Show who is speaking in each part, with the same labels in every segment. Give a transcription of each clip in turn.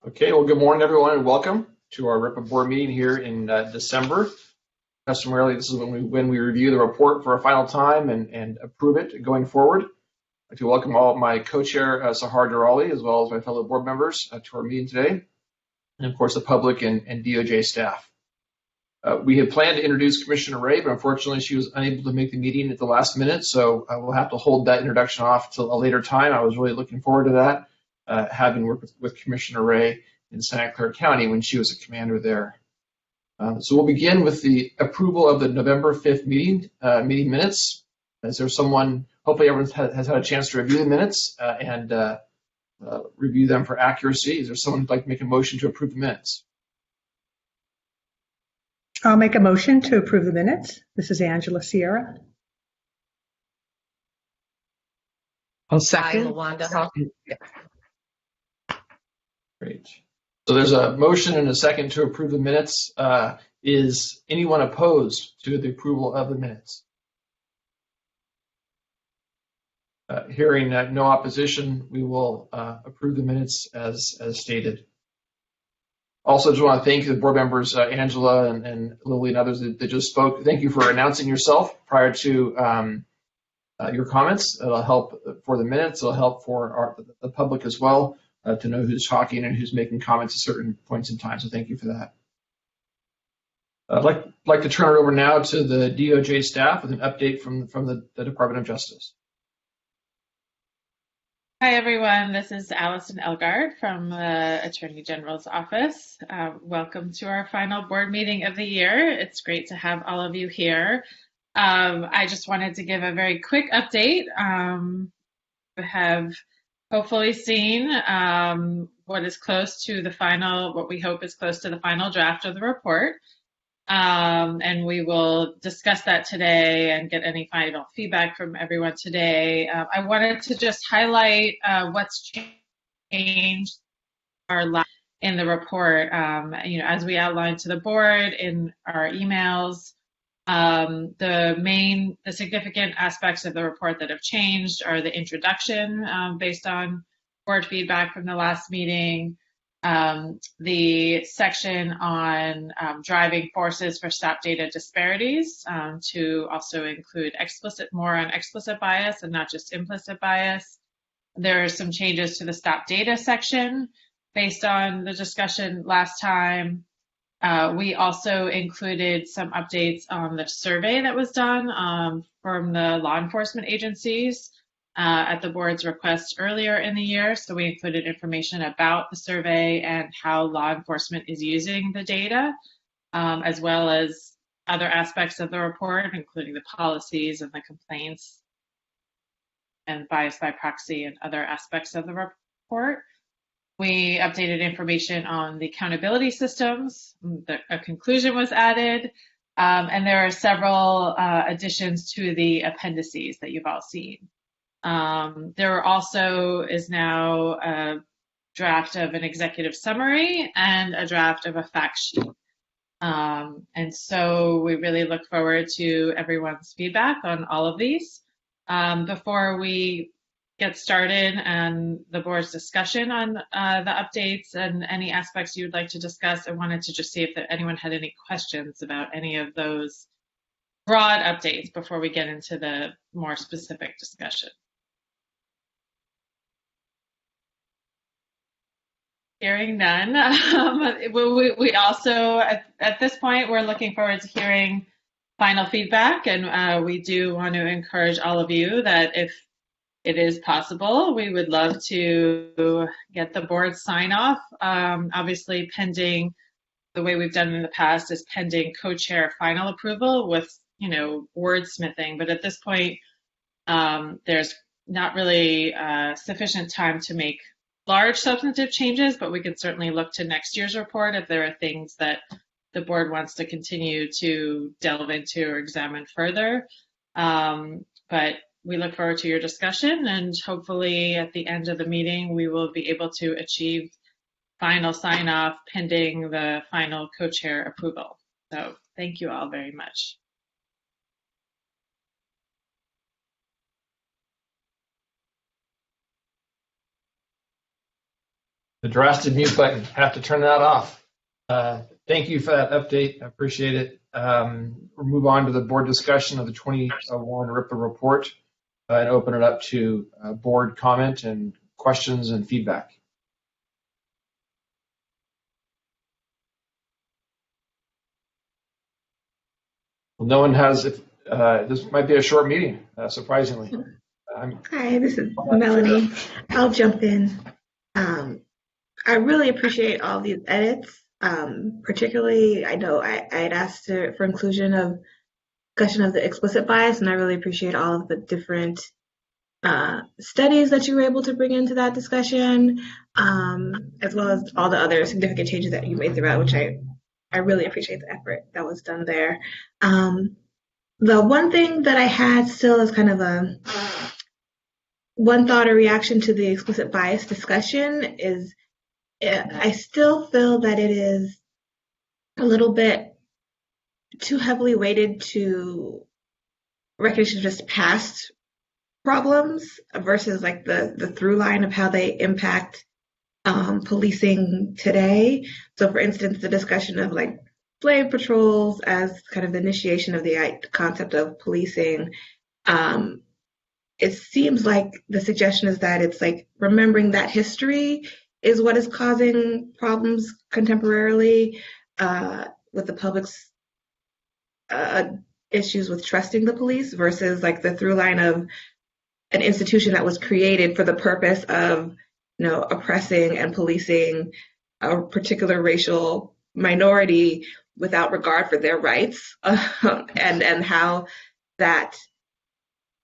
Speaker 1: Okay, well, good morning, everyone, and welcome to our RIPA board meeting here in December. Customarily, this is when we review the report for a final time and approve it going forward. I'd like to welcome all of my co-chair, Sahar Durali, as well as my fellow board members to our meeting today, and of course, the public and DOJ staff. We had planned to introduce Commissioner Ray, but unfortunately, she was unable to make the meeting at the last minute, so we'll have to hold that introduction off till a later time. I was really looking forward to that, having worked with Commissioner Ray in Santa Clara County when she was a commander there. So we'll begin with the approval of the November 5th meeting minutes. Is there someone, hopefully everyone has had a chance to review the minutes and review them for accuracy. Is there someone who'd like to make a motion to approve the minutes?
Speaker 2: I'll make a motion to approve the minutes. This is Angela Sierra.
Speaker 3: I'll second.
Speaker 4: Hi, Lawanda Hoffman.
Speaker 1: Great. So there's a motion and a second to approve the minutes. Is anyone opposed to the approval of the minutes? Hearing no opposition, we will approve the minutes as stated. Also, just want to thank the board members, Angela and Lily and others that just spoke. Thank you for announcing yourself prior to your comments. It'll help for the minutes. It'll help for the public as well to know who's talking and who's making comments at certain points in time. So thank you for that. I'd like to turn it over now to the DOJ staff with an update from the Department of Justice.
Speaker 5: Hi, everyone. This is Allison Elgard from the Attorney General's office. Welcome to our final board meeting of the year. It's great to have all of you here. I just wanted to give a very quick update. We have hopefully seen what is close to the final, what we hope is close to the final draft of the report. And we will discuss that today and get any final feedback from everyone today. I wanted to just highlight what's changed in the report. As we outlined to the board in our emails, the significant aspects of the report that have changed are the introduction based on board feedback from the last meeting, the section on driving forces for stop data disparities to also include more on explicit bias and not just implicit bias. There are some changes to the stop data section based on the discussion last time. We also included some updates on the survey that was done from the law enforcement agencies at the board's request earlier in the year. So we included information about the survey and how law enforcement is using the data, as well as other aspects of the report, including the policies and the complaints and bias by proxy and other aspects of the report. We updated information on the accountability systems. A conclusion was added, and there are several additions to the appendices that you've all seen. There also is now a draft of an executive summary and a draft of a fact sheet. And so we really look forward to everyone's feedback on all of these. Before we get started and the board's discussion on the updates and any aspects you'd like to discuss, I wanted to just see if anyone had any questions about any of those broad updates before we get into the more specific discussion. Hearing none. We also, at this point, we're looking forward to hearing final feedback, and we do want to encourage all of you that if it is possible, we would love to get the board sign off. Obviously, pending the way we've done in the past is pending co-chair final approval with, wordsmithing. But at this point, there's not really sufficient time to make large substantive changes, but we could certainly look to next year's report if there are things that the board wants to continue to delve into or examine further. But we look forward to your discussion, and hopefully at the end of the meeting, we will be able to achieve final sign-off pending the final co-chair approval. So thank you all very much.
Speaker 1: The drastic mute button. Have to turn that off. Thank you for that update. I appreciate it. We'll move on to the board discussion of the 2021 RIPA report and open it up to board comment and questions and feedback. Well, no one has. This might be a short meeting, surprisingly.
Speaker 4: Hi, this is Melanie. I'll jump in. I really appreciate all these edits. Particularly, I know I had asked for inclusion of discussion of the explicit bias, and I really appreciate all of the different studies that you were able to bring into that discussion, as well as all the other significant changes that you made throughout, which I really appreciate the effort that was done there. The one thing that I had still is kind of a one thought or reaction to the explicit bias discussion is I still feel that it is a little bit too heavily weighted to recognition of just past problems versus like the through line of how they impact policing today. So for instance, the discussion of like slave patrols as kind of the initiation of the concept of policing, it seems like the suggestion is that it's like remembering that history is what is causing problems contemporarily with the public's issues with trusting the police versus like the through line of an institution that was created for the purpose of, oppressing and policing a particular racial minority without regard for their rights, and how that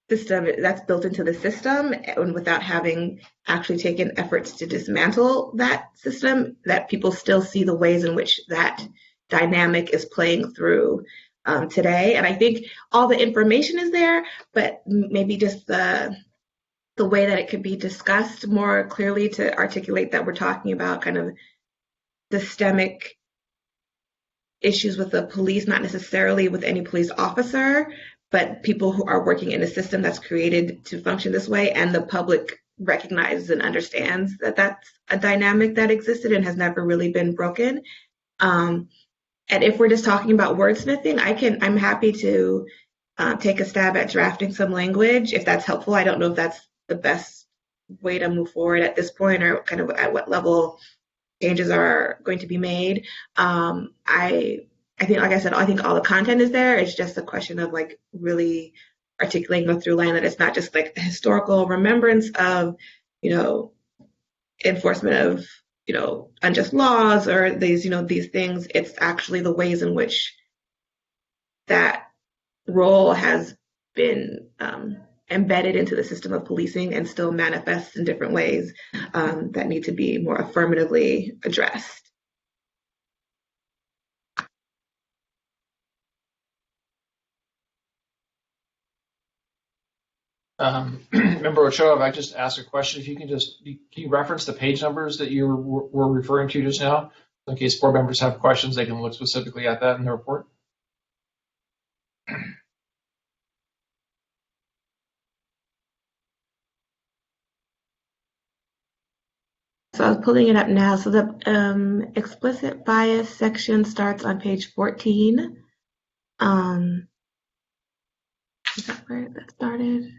Speaker 4: system that's built into the system, and without having actually taken efforts to dismantle that system, that people still see the ways in which that dynamic is playing through today. And I think all the information is there, but maybe just the way that it could be discussed more clearly to articulate that we're talking about kind of systemic issues with the police, not necessarily with any police officer, but people who are working in a system that's created to function this way, and the public recognizes and understands that that's a dynamic that existed and has never really been broken. And if we're just talking about wordsmithing, I'm happy to take a stab at drafting some language if that's helpful. I don't know if that's the best way to move forward at this point, or kind of at what level changes are going to be made. I think, like I said, I think all the content is there. It's just a question of like really articulating the through line that it's not just like a historical remembrance of, enforcement of, unjust laws or these, these things. It's actually the ways in which that role has been embedded into the system of policing and still manifests in different ways that need to be more affirmatively addressed.
Speaker 1: Member Ochoa, if I just ask a question, if you can can you reference the page numbers that you were referring to just now? In case board members have questions, they can look specifically at that in the report.
Speaker 4: So I was pulling it up now. So the explicit bias section starts on page 14. Is that where that started?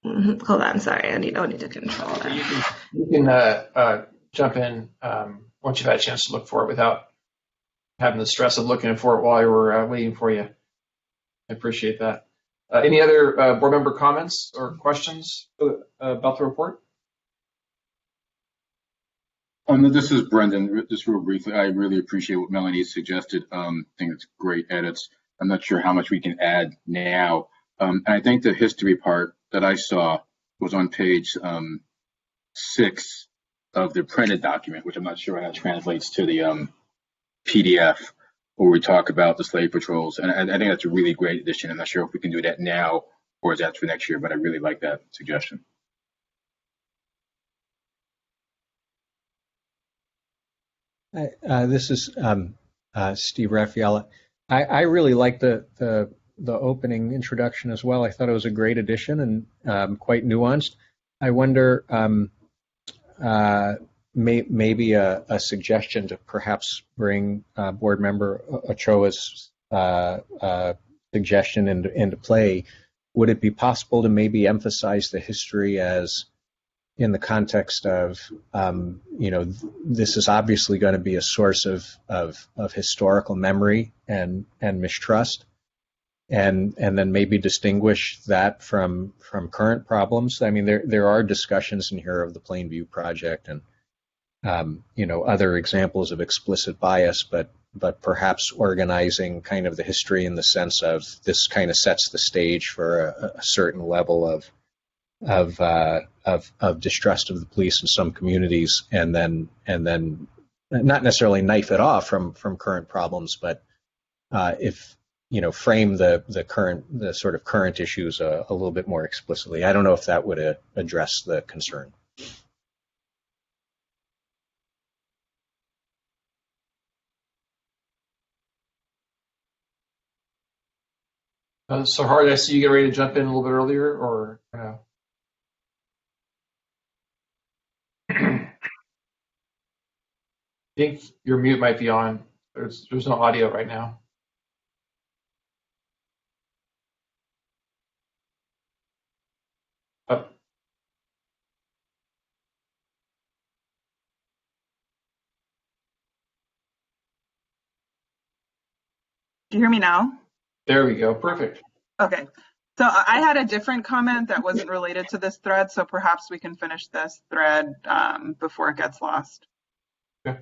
Speaker 4: Hold on, sorry. I need to control that.
Speaker 1: You can jump in once you've had a chance to look for it without having the stress of looking for it while you were waiting for you. I appreciate that. Any other board member comments or questions about the report?
Speaker 6: This is Brendan. Just real briefly, I really appreciate what Melanie suggested. I think it's great edits. I'm not sure how much we can add now. And I think the history part that I saw was on page 6 of the printed document, which I'm not sure how that translates to the PDF, where we talk about the slave patrols. And I think that's a really great addition. I'm not sure if we can do that now or is that for next year, but I really like that suggestion.
Speaker 7: This is Steve Raffaella. I really like the opening introduction as well. I thought it was a great addition and quite nuanced. I wonder, maybe a suggestion to perhaps bring Board Member Ochoa's suggestion into play. Would it be possible to maybe emphasize the history as in the context of, this is obviously going to be a source of historical memory and mistrust, and then maybe distinguish that from current problems? I mean, there are discussions in here of the Plainview Project and other examples of explicit bias, but perhaps organizing kind of the history in the sense of this kind of sets the stage for a certain level of distrust of the police in some communities, and then not necessarily knife it off from current problems, but frame the sort of current issues a little bit more explicitly. I don't know if that would address the concern.
Speaker 1: So Hard, I see you get ready to jump in a little bit earlier, or no? I think your mute might be on. There's no audio right now. Oh,
Speaker 8: Do you hear me now?
Speaker 1: there we go. Perfect.
Speaker 8: Okay. So I had a different comment that wasn't related to this thread, so perhaps we can finish this thread before it gets lost.
Speaker 1: Okay.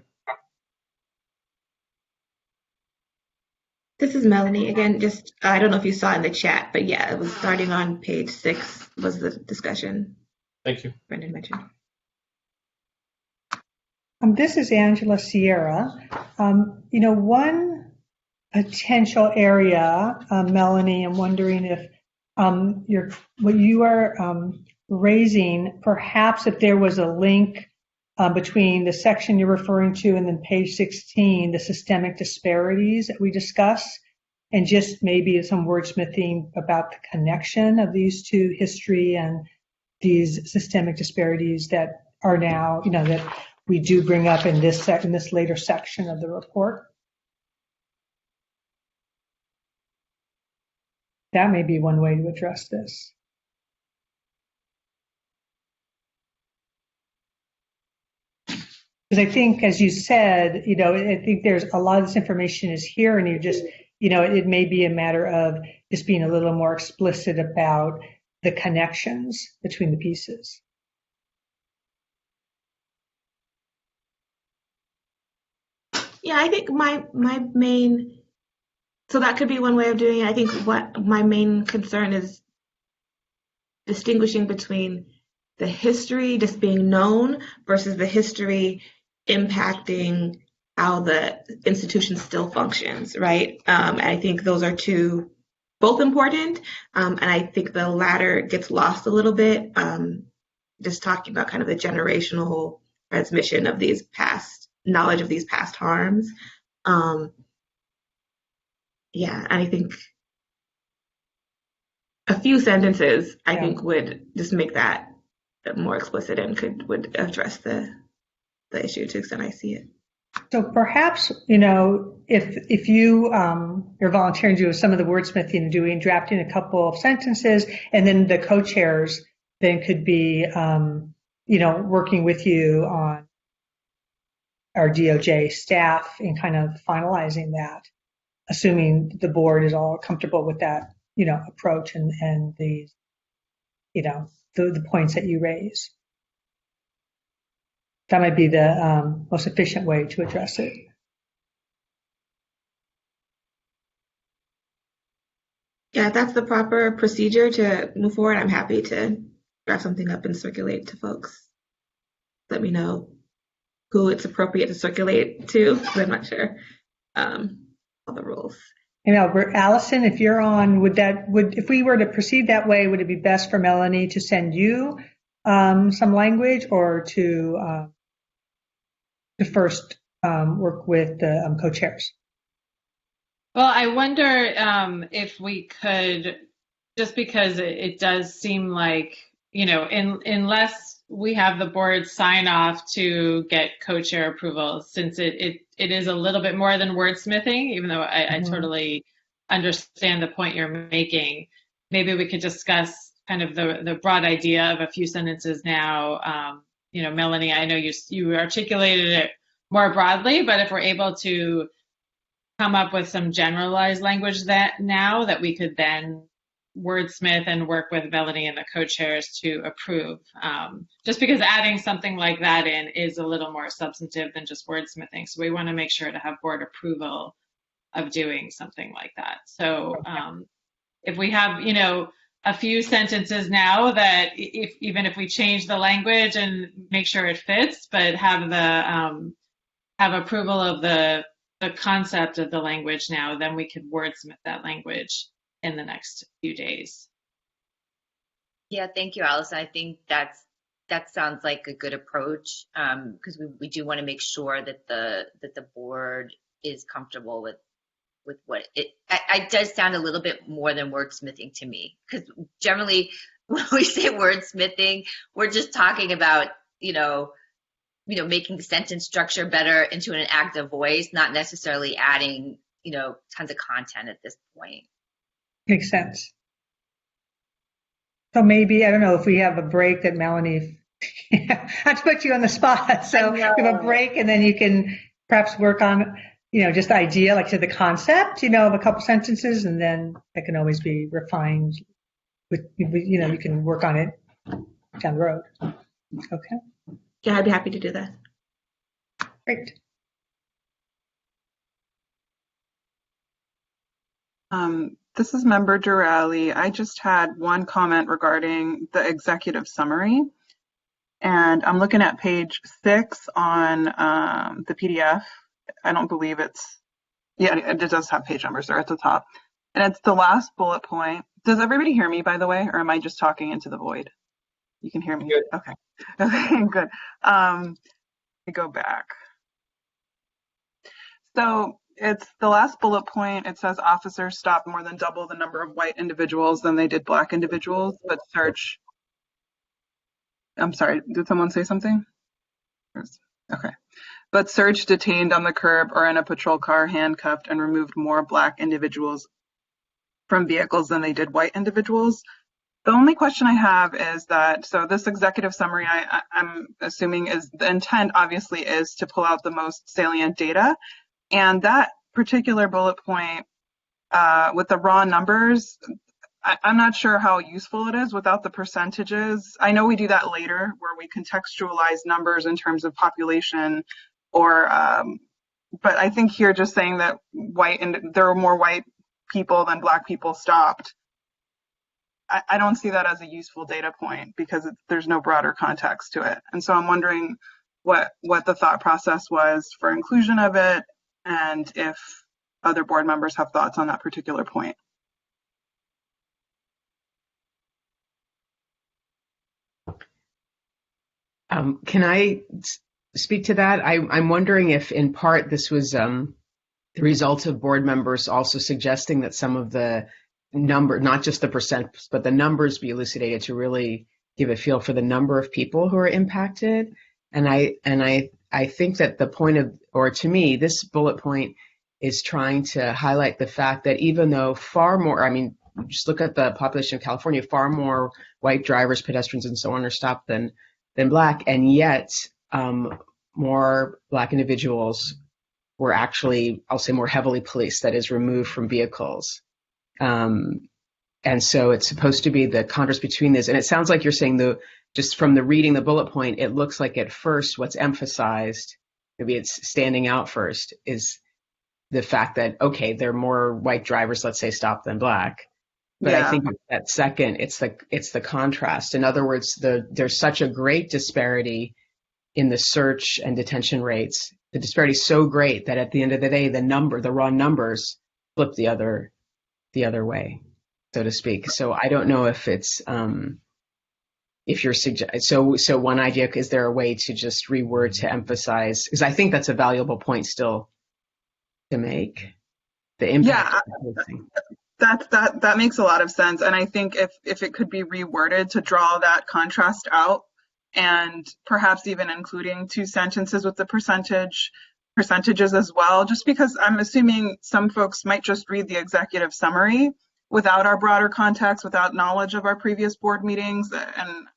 Speaker 4: This is Melanie again. Just, I don't know if you saw in the chat, but yeah, it was starting on page 6 was the discussion
Speaker 1: Thank you.
Speaker 4: Brendan mentioned.
Speaker 2: This is Angela Sierra. One potential area, Melanie, I'm wondering if what you are raising, perhaps if there was a link between the section you're referring to and then page 16, the systemic disparities that we discuss, and just maybe some wordsmithing about the connection of these two, history and these systemic disparities that are now, that we do bring up in this later section of the report. That may be one way to address this. Because I think, as you said, I think there's a lot of this information is here, and you just, it may be a matter of just being a little more explicit about the connections between the pieces.
Speaker 4: Yeah, I think my main, so that could be one way of doing it. I think what my main concern is distinguishing between the history just being known versus the history impacting how the institution still functions, right? And I think those are both important, and I think the latter gets lost a little bit, just talking about kind of the generational transmission of these past knowledge of these past harms. Yeah, and I think a few sentences, I think, would just make that more explicit and would address the issue to the extent I see it.
Speaker 2: So perhaps, if you're volunteering to do some of the wordsmithing, drafting a couple of sentences, and then the co-chairs then could be, working with you on our DOJ staff in kind of finalizing that, assuming the board is all comfortable with that, approach and the points that you raise. That might be the most efficient way to address it.
Speaker 4: Yeah, if that's the proper procedure to move forward, I'm happy to draft something up and circulate to folks. Let me know who it's appropriate to circulate to, because I'm not sure all the rules.
Speaker 2: Allison, if you're on, if we were to proceed that way, would it be best for Melanie to send you some language, or to first work with the co-chairs?
Speaker 5: Well, I wonder if we could, just because it does seem like, unless we have the board sign off to get co-chair approval, since it is a little bit more than wordsmithing, even though I totally understand the point you're making. Maybe we could discuss kind of the broad idea of a few sentences now. Melanie, I know you articulated it more broadly, but if we're able to come up with some generalized language that we could then wordsmith and work with Melanie and the co-chairs to approve. Just because adding something like that in is a little more substantive than just wordsmithing. So we want to make sure to have board approval of doing something like that. So if we have, a few sentences now that even if we change the language and make sure it fits, but have approval of the concept of the language now, then we could wordsmith that language in the next few days.
Speaker 9: Yeah, thank you, Allison. I think that sounds like a good approach, because we do want to make sure that the board is comfortable with what it does sound a little bit more than wordsmithing to me, because generally when we say wordsmithing, we're just talking about making the sentence structure better into an active voice, not necessarily adding tons of content at this point.
Speaker 2: Makes sense. So maybe, I don't know, if we have a break that Melanie, not to put you on the spot, so we have a break and then you can perhaps work on, just the idea, like to the concept, of a couple sentences, and then that can always be refined with, you can work on it down the road. Okay.
Speaker 4: Yeah, I'd be happy to do that.
Speaker 2: Great.
Speaker 8: This is Member Durali. I just had one comment regarding the executive summary. And I'm looking at page 6 on the PDF. I don't believe it does have page numbers there at the top. And it's the last bullet point. Does everybody hear me, by the way, or am I just talking into the void? You can hear me?
Speaker 1: Good.
Speaker 8: Okay, good. Let me go back. So it's the last bullet point. It says officers stopped more than double the number of white individuals than they did black individuals, but search. I'm sorry, did someone say something? Okay. But search, detained on the curb or in a patrol car, handcuffed, and removed more black individuals from vehicles than they did white individuals. The only question I have is that, so this executive summary, I'm assuming is the intent obviously is to pull out the most salient data. And that particular bullet point with the raw numbers, I'm not sure how useful it is without the percentages. I know we do that later where we contextualize numbers in terms of population or, but I think here just saying that there were more white people than black people stopped. I don't see that as a useful data point because there's no broader context to it. And so I'm wondering what the thought process was for inclusion of it and if other board members have thoughts on that particular point.
Speaker 3: Can I speak to that? I'm wondering if in part this was the result of board members also suggesting that some of the number, not just the percent, but the numbers be elucidated to really give a feel for the number of people who are impacted. And I think that the point of, or to me, this bullet point is trying to highlight the fact that even though far more, just look at the population of California, far more white drivers, pedestrians, and so on are stopped than black, and yet more black individuals were actually, I'll say, more heavily policed, that is, removed from vehicles. And so it's supposed to be the contrast between this. And it sounds like you're saying, just from the reading the bullet point, it looks like at first what's emphasized, maybe it's standing out first, is the fact that, okay, there are more white drivers, let's say, stopped than black. But yeah. I think that second, it's the contrast. In other words, there's such a great disparity in the search and detention rates. The disparity is so great that at the end of the day, the raw numbers flip the other way, so to speak. So I don't know if it's if you're so one idea, is there a way to just reword to emphasize, because I think that's a valuable point still to make, the impact.
Speaker 8: Yeah, that makes a lot of sense. And I think if it could be reworded to draw that contrast out and perhaps even including 2 sentences with the percentages as well, just because I'm assuming some folks might just read the executive summary without our broader context, without knowledge of our previous board meetings, and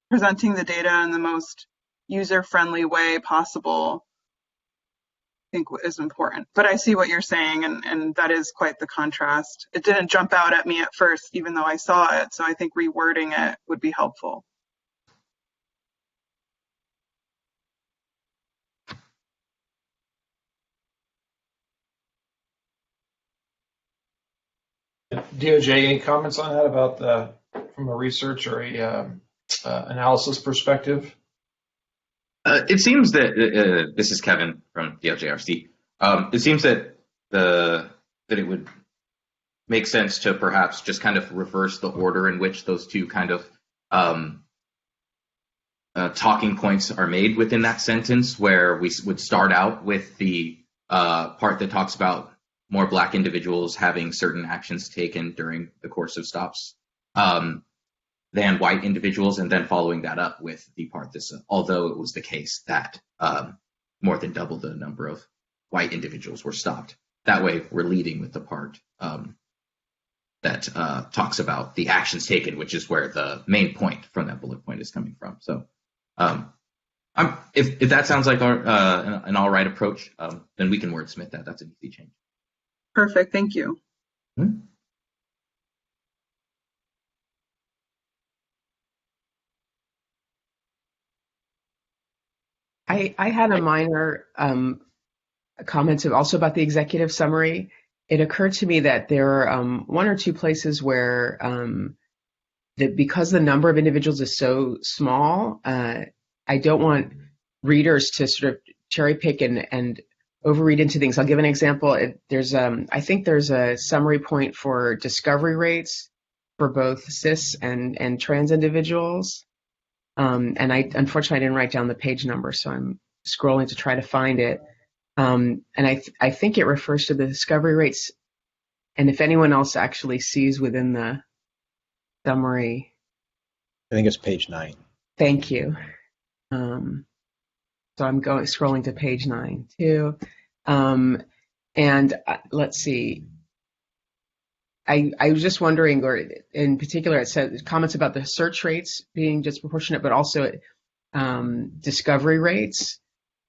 Speaker 8: presenting the data in the most user-friendly way possible, I think is important. But I see what you're saying, and that is quite the contrast. It didn't jump out at me at first, even though I saw it, so I think rewording it would be helpful.
Speaker 1: DOJ, any comments on that about from a research or a analysis perspective?
Speaker 10: It seems that this is Kevin from DLJRC. It seems that that it would make sense to perhaps just kind of reverse the order in which those two kind of talking points are made within that sentence, where we would start out with the part that talks about more Black individuals having certain actions taken during the course of stops than white individuals, and then following that up with the part that's, although it was the case that more than double the number of white individuals were stopped. That way, we're leading with the part that talks about the actions taken, which is where the main point from that bullet point is coming from. So if that sounds like an all right approach, then we can wordsmith that. That's an easy change.
Speaker 8: Perfect, thank you.
Speaker 10: Mm-hmm.
Speaker 3: I had a minor comment also about the executive summary. It occurred to me that there are 1 or 2 places where that because the number of individuals is so small, I don't want readers to sort of cherry pick and overread into things. I'll give an example. I think there's a summary point for discovery rates for both cis and trans individuals. And unfortunately, I didn't write down the page number, so I'm scrolling to try to find it. And I think it refers to the discovery rates. And if anyone else actually sees within the summary.
Speaker 7: I think it's page 9.
Speaker 3: Thank you. So I'm scrolling to page 9 too. And let's see. I was just wondering, or in particular, it said comments about the search rates being disproportionate, but also discovery rates.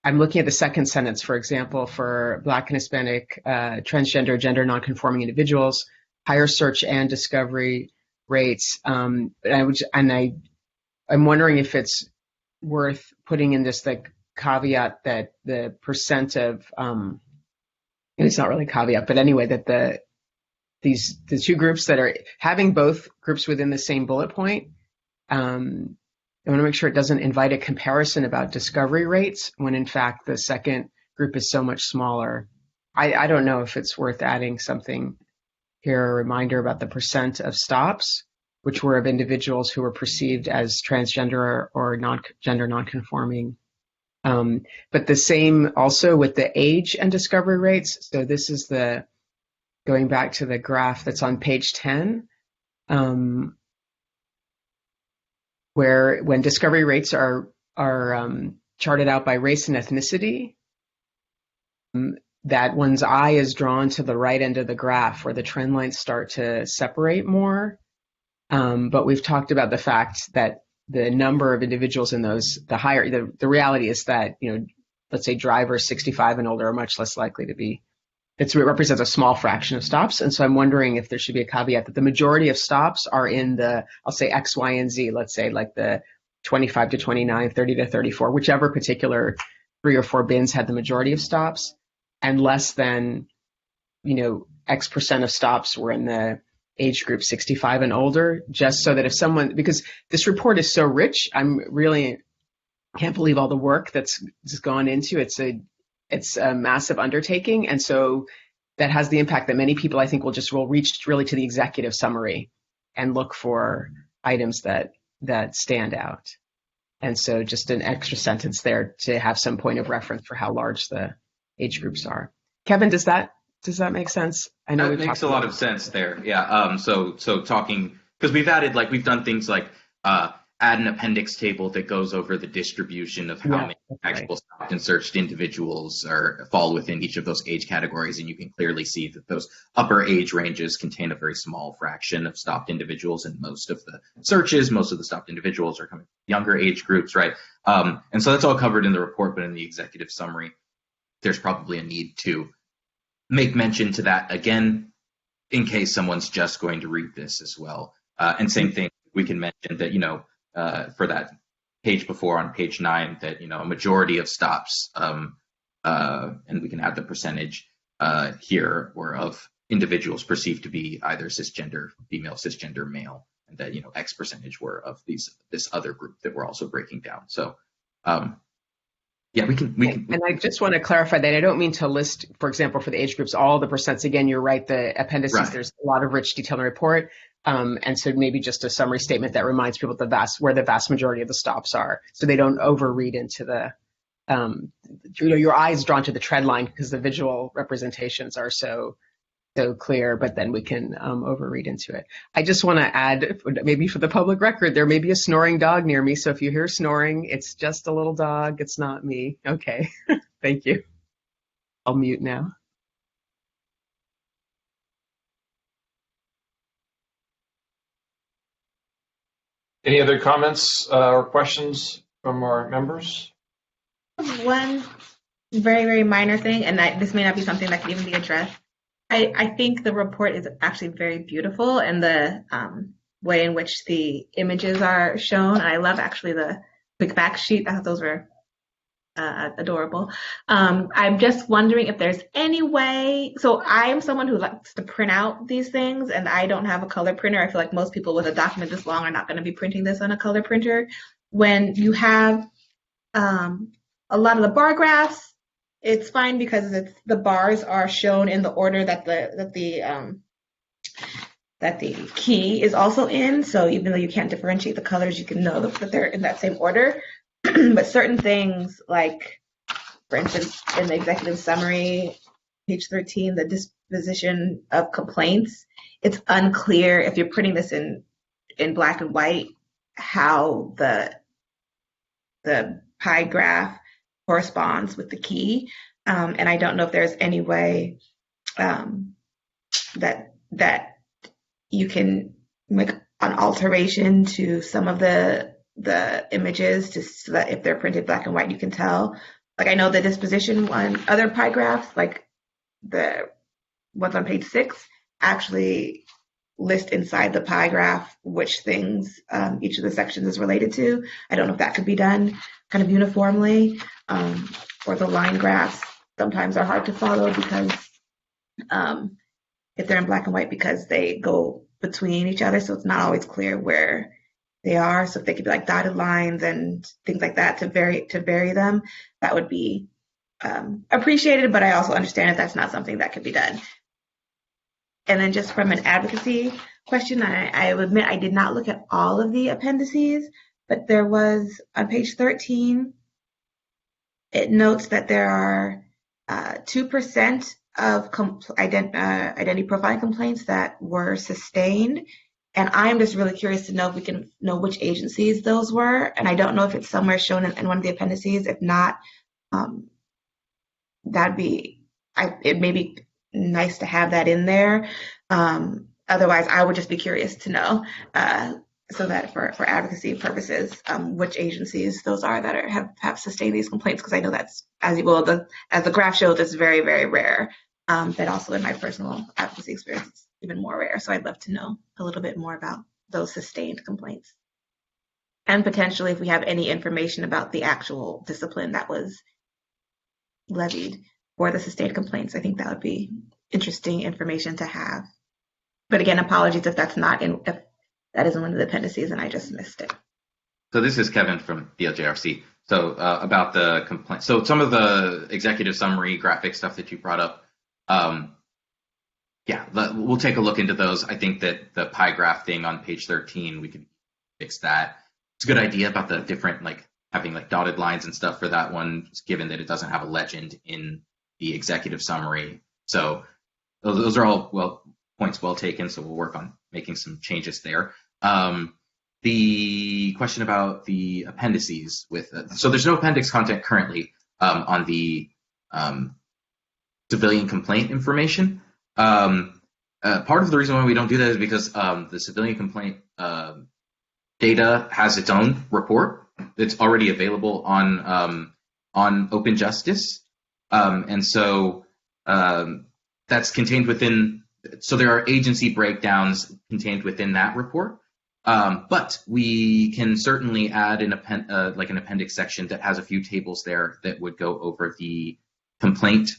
Speaker 3: I'm looking at the second sentence, for example, for Black and Hispanic, transgender, gender nonconforming individuals, higher search and discovery rates. I'm wondering if it's worth putting in this like caveat that the percent of, and it's not really a caveat, but anyway, that the two groups that are having both groups within the same bullet point, I want to make sure it doesn't invite a comparison about discovery rates when in fact the second group is so much smaller. I don't know if it's worth adding something here, a reminder about the percent of stops, which were of individuals who were perceived as transgender or gender nonconforming. But the same also with the age and discovery rates. So this is going back to the graph that's on page 10, where when discovery rates are charted out by race and ethnicity, that one's eye is drawn to the right end of the graph where the trend lines start to separate more. But we've talked about the fact that the number of individuals in those, the reality is that, let's say drivers 65 and older are much less likely to be. It represents a small fraction of stops. And so I'm wondering if there should be a caveat that the majority of stops are in I'll say X, Y, and Z, let's say like the 25 to 29, 30 to 34, whichever particular 3 or 4 bins had the majority of stops, and less than, X percent of stops were in the age group 65 and older, just so that if someone, because this report is so rich, I'm really can't believe all the work that's gone into it. It's a massive undertaking. And so that has the impact that many people, I think, will reach really to the executive summary and look for items that stand out. And so just an extra sentence there to have some point of reference for how large the age groups are. Kevin, does that make sense? I know
Speaker 10: that makes a lot of sense there. Yeah. So talking, because we've done things like add an appendix table that goes over the distribution of how
Speaker 3: Yeah,
Speaker 10: many
Speaker 3: that's right.
Speaker 10: actual stopped and searched individuals fall within each of those age categories. And you can clearly see that those upper age ranges contain a very small fraction of stopped individuals, and most of the searches, most of the stopped individuals are coming from younger age groups, right? And so that's all covered in the report, but in the executive summary, there's probably a need to make mention to that again, in case someone's just going to read this as well. And same thing, we can mention that, for that page before on page 9, that, a majority of stops, and we can add the percentage here, were of individuals perceived to be either cisgender, female, cisgender, male, and that, X percentage were of this other group that we're also breaking down. So, yeah, we can.
Speaker 3: And I just want to clarify that I don't mean to list, for example, for the age groups, all the percents. Again, you're right. The appendices,
Speaker 10: Right.
Speaker 3: There's a lot of rich detail in the report. And so maybe just a summary statement that reminds people where the vast majority of the stops are, so they don't overread into the, your eyes drawn to the trend line because the visual representations are so clear, but then we can overread into it. I just want to add, maybe for the public record, there may be a snoring dog near me. So if you hear snoring, it's just a little dog. It's not me. Okay. Thank you. I'll mute now.
Speaker 1: Any other comments or questions from our members?
Speaker 4: One very, very minor thing, and this may not be something that can even be addressed. I think the report is actually very beautiful, and the way in which the images are shown. I love actually the quick fact sheet. I thought those were adorable. I'm just wondering if there's any way, so I am someone who likes to print out these things, and I don't have a color printer. I feel like most people with a document this long are not going to be printing this on a color printer. When you have a lot of the bar graphs, it's fine because the bars are shown in the order that the key is also in. So even though you can't differentiate the colors, you can know that they're in that same order. But certain things, like, for instance, in the executive summary, page 13, the disposition of complaints, it's unclear if you're putting this in black and white how the pie graph corresponds with the key. And I don't know if there's any way that you can make an alteration to some of the images so that if they're printed black and white, you can tell. Like, I know the disposition on other pie graphs, like the ones on page 6, actually list inside the pie graph which things each of the sections is related to. I don't know if that could be done kind of uniformly, or the line graphs sometimes are hard to follow because if they're in black and white, because they go between each other, so it's not always clear where they are. So if they could be like dotted lines and things like that to vary them, that would be appreciated. But I also understand if that's not something that could be done. And then just from an advocacy question, I will admit I did not look at all of the appendices, but there was on page 13, it notes that there are 2% of identity profiling complaints that were sustained. And I'm just really curious to know if we can know which agencies those were. And I don't know if it's somewhere shown in one of the appendices. If not, it may be nice to have that in there. Otherwise, I would just be curious to know, so that for advocacy purposes, which agencies those are that have sustained these complaints, because I know that's, as the graph shows, it's very, very rare. But also in my personal advocacy experience, it's even more rare. So I'd love to know a little bit more about those sustained complaints. And potentially if we have any information about the actual discipline that was levied for the sustained complaints, I think that would be interesting information to have. But again, apologies if that isn't one of the appendices and I just missed it.
Speaker 10: So this is Kevin from the LJRC. So about the complaint. So some of the executive summary graphic stuff that you brought up, we'll take a look into those. I think that the pie graph thing on page 13, we could fix that. It's a good idea about the different, having dotted lines and stuff for that one, given that it doesn't have a legend in the executive summary. So those are all points well taken. So we'll work on making some changes there. The question about the appendices with, so there's no appendix content currently on the civilian complaint information. Part of the reason why we don't do that is because the civilian complaint data has its own report that's already available on Open Justice, and so that's contained within. So there are agency breakdowns contained within that report, but we can certainly add an appendix section that has a few tables there that would go over the complaint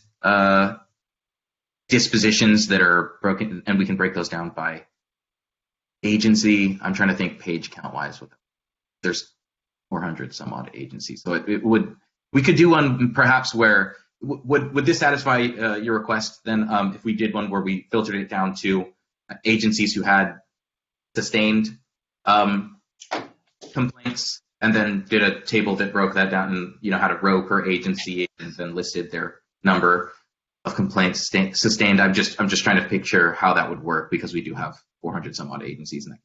Speaker 10: dispositions that are broken, and we can break those down by agency. I'm trying to think page count wise. There's 400 some odd agencies, so we could do one perhaps where would this satisfy your request? Then if we did one where we filtered it down to agencies who had sustained complaints, and then did a table that broke that down and had a row per agency and then listed their number of complaints sustained. I'm just trying to picture how that would work, because we do have 400 some odd agencies and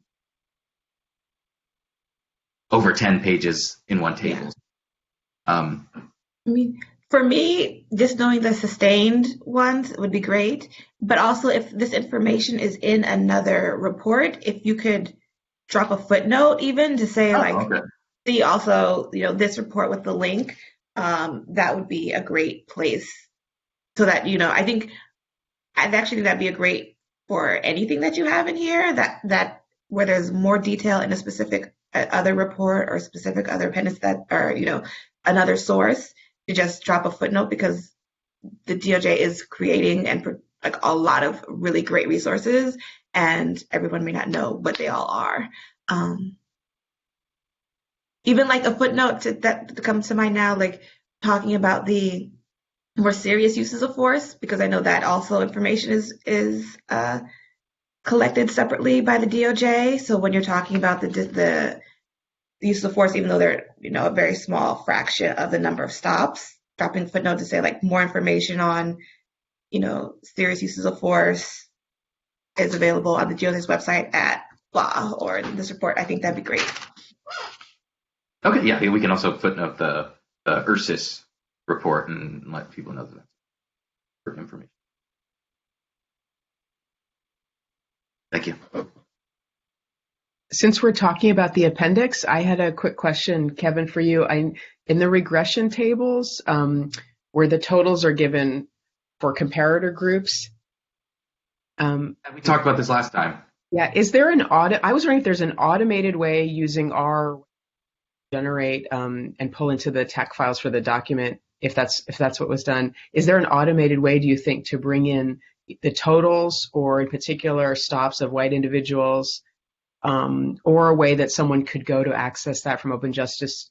Speaker 10: over 10 pages in one table.
Speaker 4: I mean, for me, just knowing the sustained ones would be great. But also, if this information is in another report, if you could drop a footnote even to say see also, this report with the link, that would be a great place. So that, I think that'd be a great for anything that you have in here, that where there's more detail in a specific other report or specific other appendix that, or, another source, to just drop a footnote, because the DOJ is creating a lot of really great resources, and everyone may not know what they all are. Even a footnote that comes to mind now, talking about the more serious uses of force, because I know that also information is collected separately by the DOJ. So when you're talking about the use of force, even though they're a very small fraction of the number of stops, dropping a footnote to say more information on serious uses of force is available on the DOJ's website at blah, or in this report, I think that'd be great.
Speaker 10: Okay, yeah, we can also footnote the URSIS report and let people know that for information. Thank you.
Speaker 3: Since we're talking about the appendix, I had a quick question, Kevin, for you. In the regression tables, where the totals are given for comparator groups.
Speaker 10: We talked about this last time.
Speaker 3: Yeah, is there an I was wondering if there's an automated way using R generate and pull into the TAC files for the document, if that's what was done. Is there an automated way, do you think, to bring in the totals, or in particular stops of white individuals, or a way that someone could go to access that from Open Justice?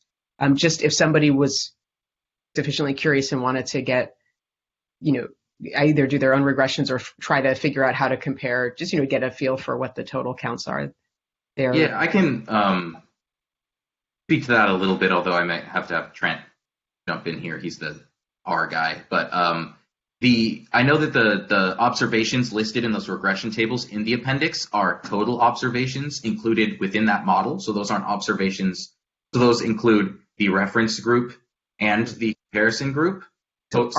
Speaker 3: Just if somebody was sufficiently curious and wanted to get, either do their own regressions or try to figure out how to compare, just, get a feel for what the total counts are there.
Speaker 10: Yeah, I can speak to that a little bit, although I might have to have Trent jump in here. He's the R guy. But I know that the observations listed in those regression tables in the appendix are total observations included within that model. So those aren't observations. So those include the reference group and the comparison group. So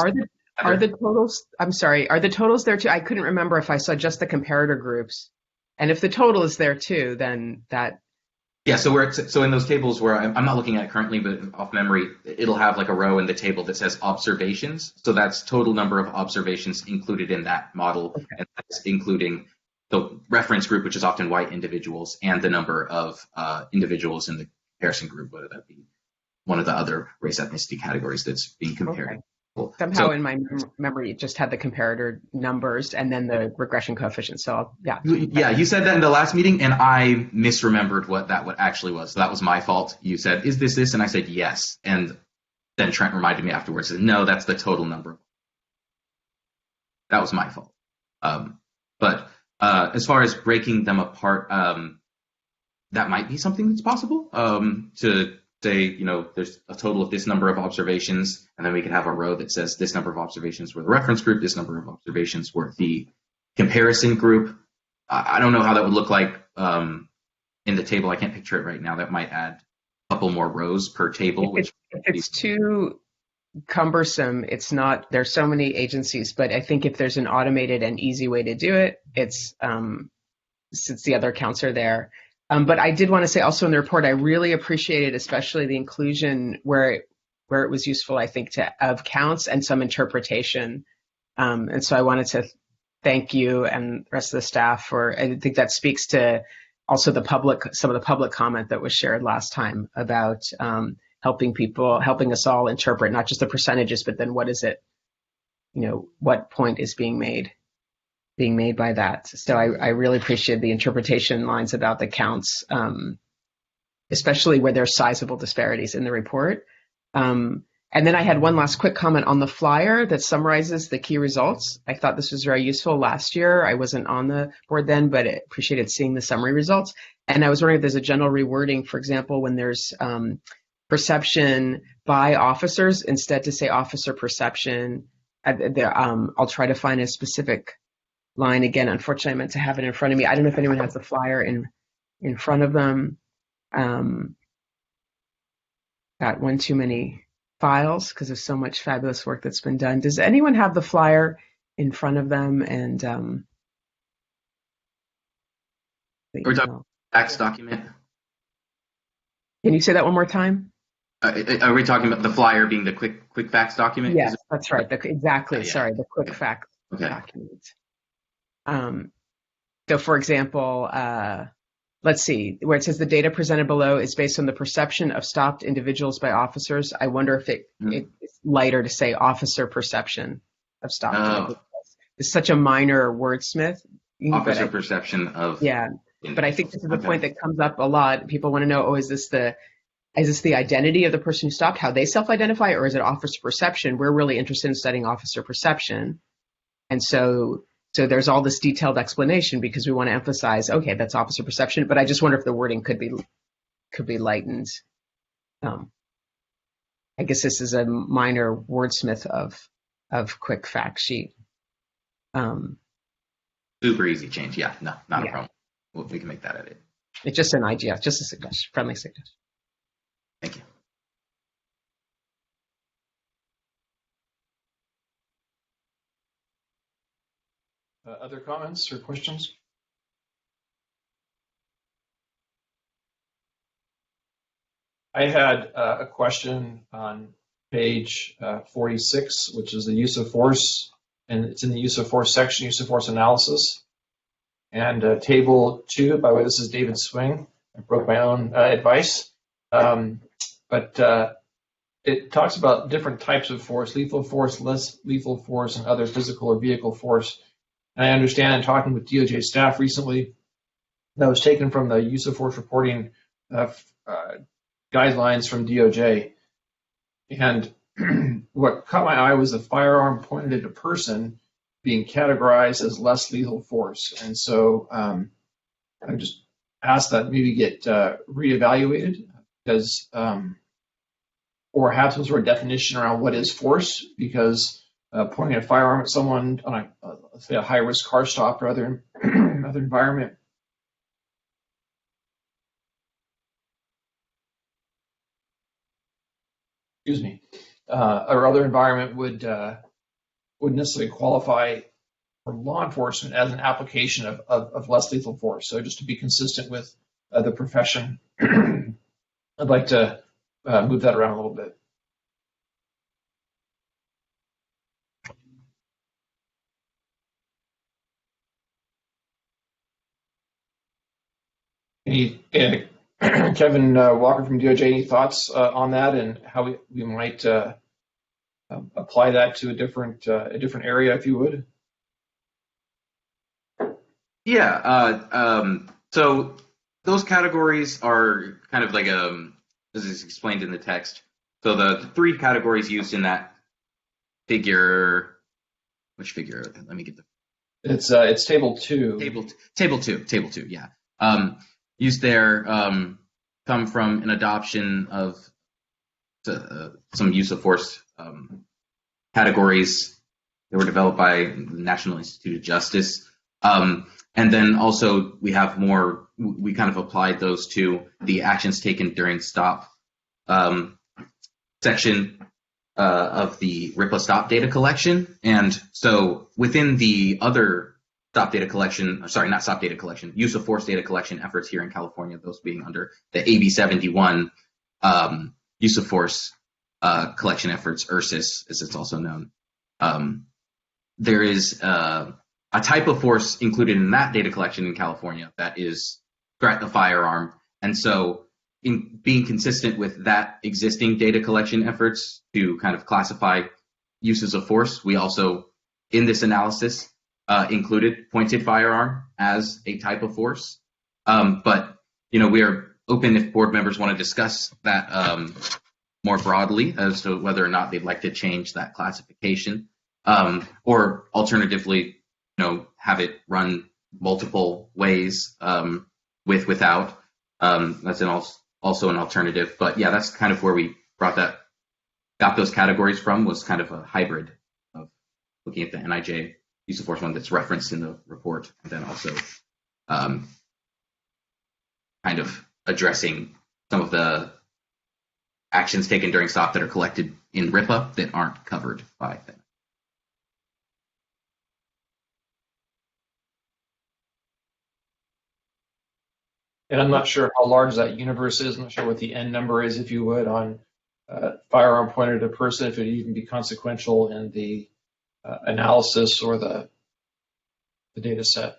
Speaker 3: are the totals, I'm sorry, are the totals there too? I couldn't remember if I saw just the comparator groups. And if the total is there too, then that.
Speaker 10: Yeah, so in those tables where I'm not looking at it currently, but off memory, it'll have a row in the table that says observations. So that's total number of observations included in that model, okay. And that's including the reference group, which is often white individuals, and the number of individuals in the comparison group, whether that be one of the other race ethnicity categories that's being compared.
Speaker 3: Okay. Somehow in my memory, it just had the comparator numbers and then the regression coefficients. So yeah.
Speaker 10: Yeah, you said that in the last meeting, and I misremembered what actually was. So that was my fault. You said, "Is this?" And I said, "Yes." And then Trent reminded me afterwards, said, "No, that's the total number." That was my fault. But as far as breaking them apart, that might be something that's possible. To say, there's a total of this number of observations, and then we could have a row that says this number of observations were the reference group, this number of observations were the comparison group. I don't know how that would look like in the table. I can't picture it right now. That might add couple more rows per table, which
Speaker 3: If it's too cumbersome, it's not, there's so many agencies, but I think if there's an automated and easy way to do it, it's since the other accounts are there. But I did want to say also in the report, I really appreciated especially the inclusion where it was useful, I think, of counts and some interpretation. And so I wanted to thank you and the rest of the staff for, I think that speaks to also some of the public comment that was shared last time about helping us all interpret not just the percentages, but then what is it, what point is being made by that. So I really appreciate the interpretation lines about the counts, especially where there's sizable disparities in the report. And then I had one last quick comment on the flyer that summarizes the key results. I thought this was very useful last year. I wasn't on the board then, but I appreciated seeing the summary results. And I was wondering if there's a general rewording, for example, when there's perception by officers, instead to say officer perception. I'll try to find a specific line again. Unfortunately, I meant to have it in front of me. I don't know if anyone has the flyer in front of them. Got one too many files because of so much fabulous work that's been done. Does anyone have the flyer in front of them? And
Speaker 10: we're talking facts document.
Speaker 3: Can you say that one more time?
Speaker 10: Are we talking about the flyer being the quick facts document?
Speaker 3: Yes, that's right. Exactly.
Speaker 10: Yeah.
Speaker 3: Sorry, the quick facts
Speaker 10: Okay.
Speaker 3: document. So, for example, let's see, where it says the data presented below is based on the perception of stopped individuals by officers. I wonder if it's lighter to say officer perception of stopped individuals. It's such a minor wordsmith.
Speaker 10: Officer perception of.
Speaker 3: Yeah, but I think this is the point that comes up a lot. People want to know, is this the identity of the person who stopped, how they self-identify, or is it officer perception? We're really interested in studying officer perception. And so there's all this detailed explanation because we want to emphasize, okay, that's officer perception, but I just wonder if the wording could be lightened. I guess this is a minor wordsmith of quick fact sheet.
Speaker 10: Super easy change. Yeah, no, not a problem. We can make that edit.
Speaker 3: It's just an idea, just a suggestion, friendly suggestion.
Speaker 10: Thank you.
Speaker 1: Other comments or questions? I had a question on page 46, which is the use of force, and it's in the use of force section, use of force analysis. And table 2, by the way, this is David Swing. I broke my own advice. But it talks about different types of force, lethal force, less lethal force, and other physical or vehicle force. And I understand in talking with DOJ staff recently, that was taken from the use of force reporting guidelines from DOJ. And what caught my eye was a firearm pointed at a person being categorized as less lethal force. And so I just asked that maybe get reevaluated because, or have some sort of definition around what is force, because pointing a firearm at someone on let's say a high-risk car stop or other environment. Excuse me, or other environment would necessarily qualify for law enforcement as an application of less lethal force. So just to be consistent with the profession, I'd like to move that around a little bit. Kevin Walker from DOJ, any thoughts on that and how we might apply that to a different area, if you would?
Speaker 10: Yeah. So those categories are kind of like as is explained in the text. So the 3 categories used in that figure. Which figure? Let me get the.
Speaker 1: It's table 2.
Speaker 10: Table two. Yeah. Used there come from an adoption of some use of force categories that were developed by the National Institute of Justice. And then also we have more, we kind of applied those to the actions taken during stop section of the RIPA stop data collection. And so within the other use of force data collection efforts here in California, those being under the AB 71 use of force collection efforts, URSIS, as it's also known. There is a type of force included in that data collection in California that is threat of firearm. And so in being consistent with that existing data collection efforts to kind of classify uses of force, we also, in this analysis, included pointed firearm as a type of force. But, we are open if board members want to discuss that more broadly as to whether or not they'd like to change that classification, or alternatively, have it run multiple ways without. That's also an alternative. But yeah, that's kind of where we got those categories from, was kind of a hybrid of looking at the NIJ use of force one that's referenced in the report, and then also kind of addressing some of the actions taken during stop that are collected in RIPA that aren't covered by that.
Speaker 1: And I'm not sure how large that universe is. I'm not sure what the N number is, if you would, on firearm pointed at a person, if it would even be consequential in the analysis or the data set.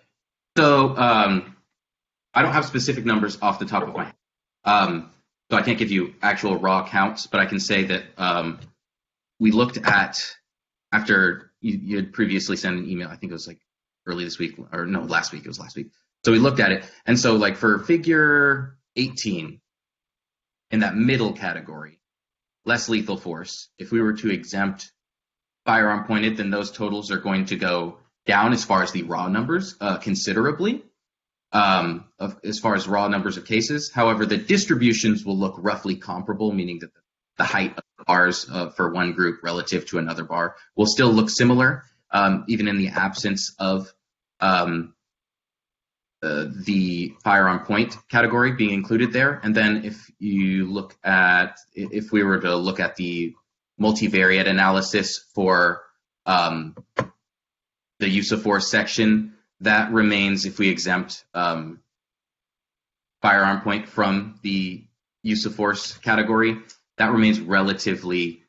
Speaker 10: So I don't have specific numbers off the top of my head. So I can't give you actual raw counts, but I can say that we looked at, after you had previously sent an email, I think it was like early this week, or no, last week, it was last week. So we looked at it, and so like for figure 18, in that middle category, less lethal force, if we were to exempt firearm pointed, then those totals are going to go down as far as the raw numbers considerably, as far as raw numbers of cases. However, the distributions will look roughly comparable, meaning that the height of bars for one group relative to another bar will still look similar, even in the absence of the firearm point category being included there. And then if we were to look at the multivariate analysis for the use of force section, that remains, if we exempt firearm point from the use of force category, that remains relatively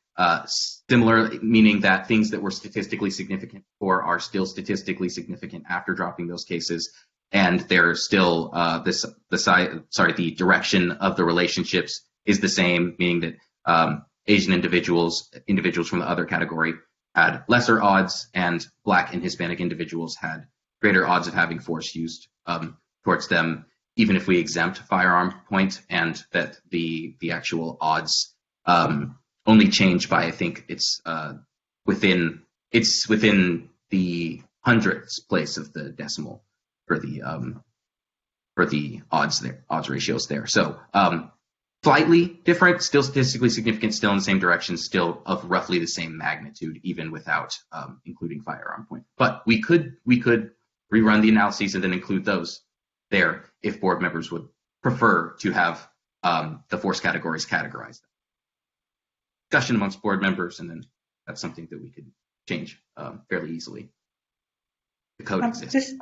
Speaker 10: similar, meaning that things that were statistically significant before are still statistically significant after dropping those cases. And they're still the direction of the relationships is the same, meaning that Asian individuals from the other category had lesser odds, and Black and Hispanic individuals had greater odds of having force used towards them, even if we exempt firearm point, and that the actual odds only change by, I think it's within the hundredths place of the decimal for the odds ratios there. So slightly different, still statistically significant, still in the same direction, still of roughly the same magnitude, even without including firearm point. But we could rerun the analyses and then include those there if board members would prefer to have the force categories categorized. Discussion amongst board members, and then that's something that we could change fairly easily. The code exists.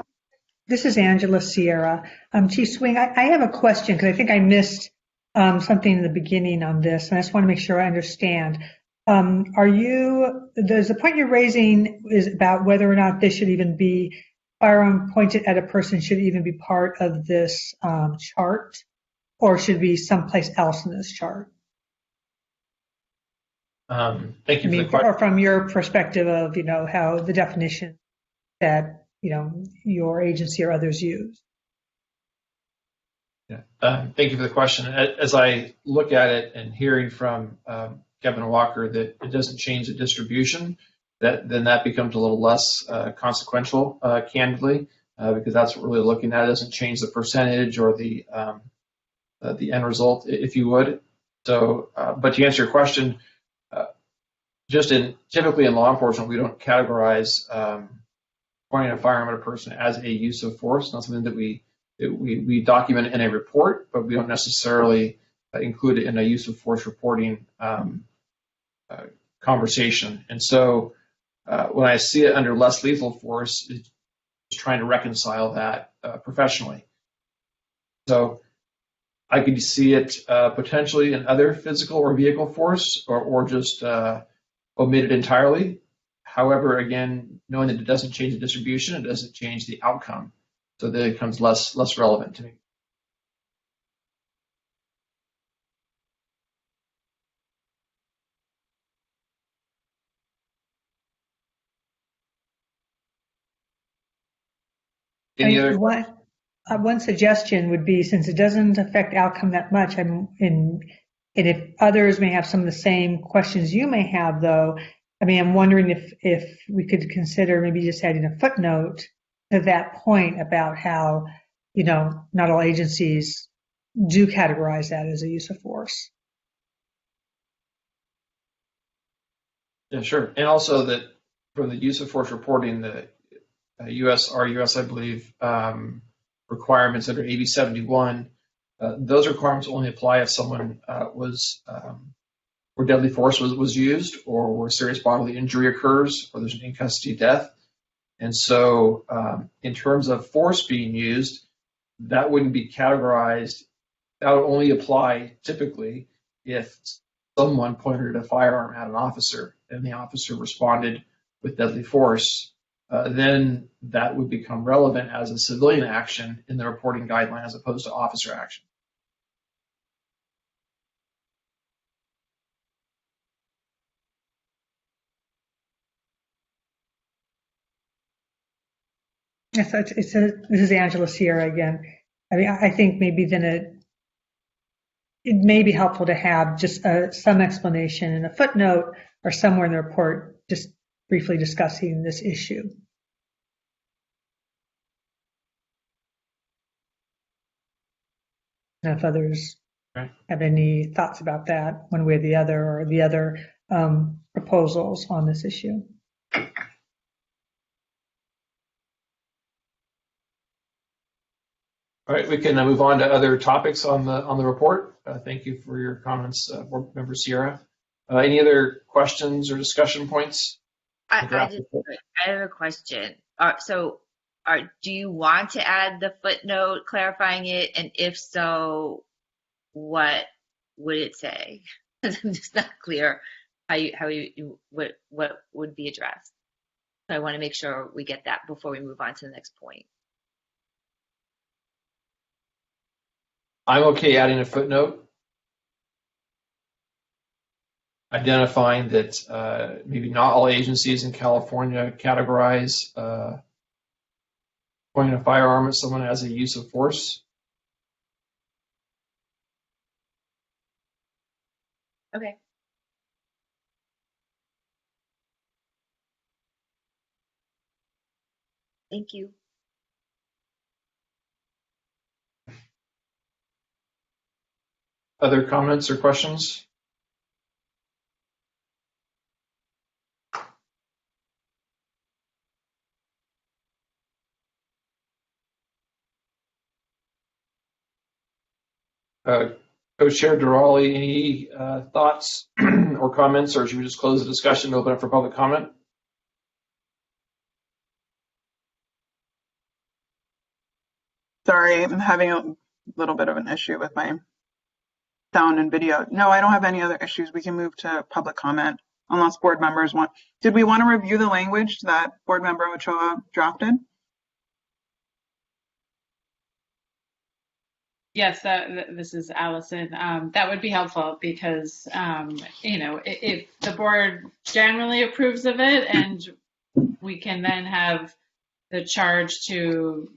Speaker 2: This is Angela Sierra. Chief Swing, I have a question because I think I missed something in the beginning on this, and I just want to make sure I understand. The point you're raising is about whether or not this should even be firearm pointed at a person should even be part of this chart, or should be someplace else in this chart?
Speaker 1: Thank you for the question.
Speaker 2: Or from your perspective of, how the definition that, your agency or others use.
Speaker 1: Yeah. Thank you for the question. As I look at it and hearing from Kevin Walker that it doesn't change the distribution, then that becomes a little less consequential, candidly, because that's what we're really looking at. It doesn't change the percentage or the end result, if you would. So, but to answer your question, typically in law enforcement, we don't categorize pointing a firearm at a person as a use of force. Not something that we document in a report, but we don't necessarily included in a use of force reporting conversation. And so when I see it under less lethal force, it's trying to reconcile that professionally. So I could see it potentially in other physical or vehicle force, or just omitted entirely. However, again, knowing that it doesn't change the distribution, it doesn't change the outcome, so that it becomes less relevant to me. Any other?
Speaker 2: One suggestion would be, since it doesn't affect outcome that much, and if others may have some of the same questions you may have, though, I mean, I'm wondering if we could consider maybe just adding a footnote to that point about how, not all agencies do categorize that as a use of force.
Speaker 1: Yeah, sure. And also that from the use of force reporting, the US, I believe, requirements under AB 71, those requirements only apply if someone where deadly force was used, or where serious bodily injury occurs, or there's an in-custody death. And so in terms of force being used, that wouldn't be categorized. That would only apply typically if someone pointed a firearm at an officer and the officer responded with deadly force. Then that would become relevant as a civilian action in the reporting guideline as opposed to officer action.
Speaker 2: Yes, this is Angela Sierra again. I mean, I think maybe then it may be helpful to have just some explanation in a footnote or somewhere in the report, just briefly discussing this issue. And if others have any thoughts about that, one way or the other proposals on this issue.
Speaker 1: All right, we can move on to other topics on the report. Thank you for your comments, Board Member Sierra. Any other questions or discussion points?
Speaker 9: I have a question. Do you want to add the footnote clarifying it? And if so, what would it say? I'm just not clear what would be addressed. So I want to make sure we get that before we move on to the next point.
Speaker 1: I'm okay adding a footnote, identifying that maybe not all agencies in California categorize pointing a firearm at someone as a use of force.
Speaker 9: Okay. Thank you.
Speaker 1: Other comments or questions? Co-Chair Durali, any thoughts or comments, or should we just close the discussion and open up for public comment?
Speaker 8: Sorry, I'm having a little bit of an issue with my sound and video. No, I don't have any other issues. We can move to public comment unless board members want. Did we want to review the language that Board Member Ochoa drafted?
Speaker 5: Yes, this is Allison. That would be helpful because, if the board generally approves of it, and we can then have the charge to,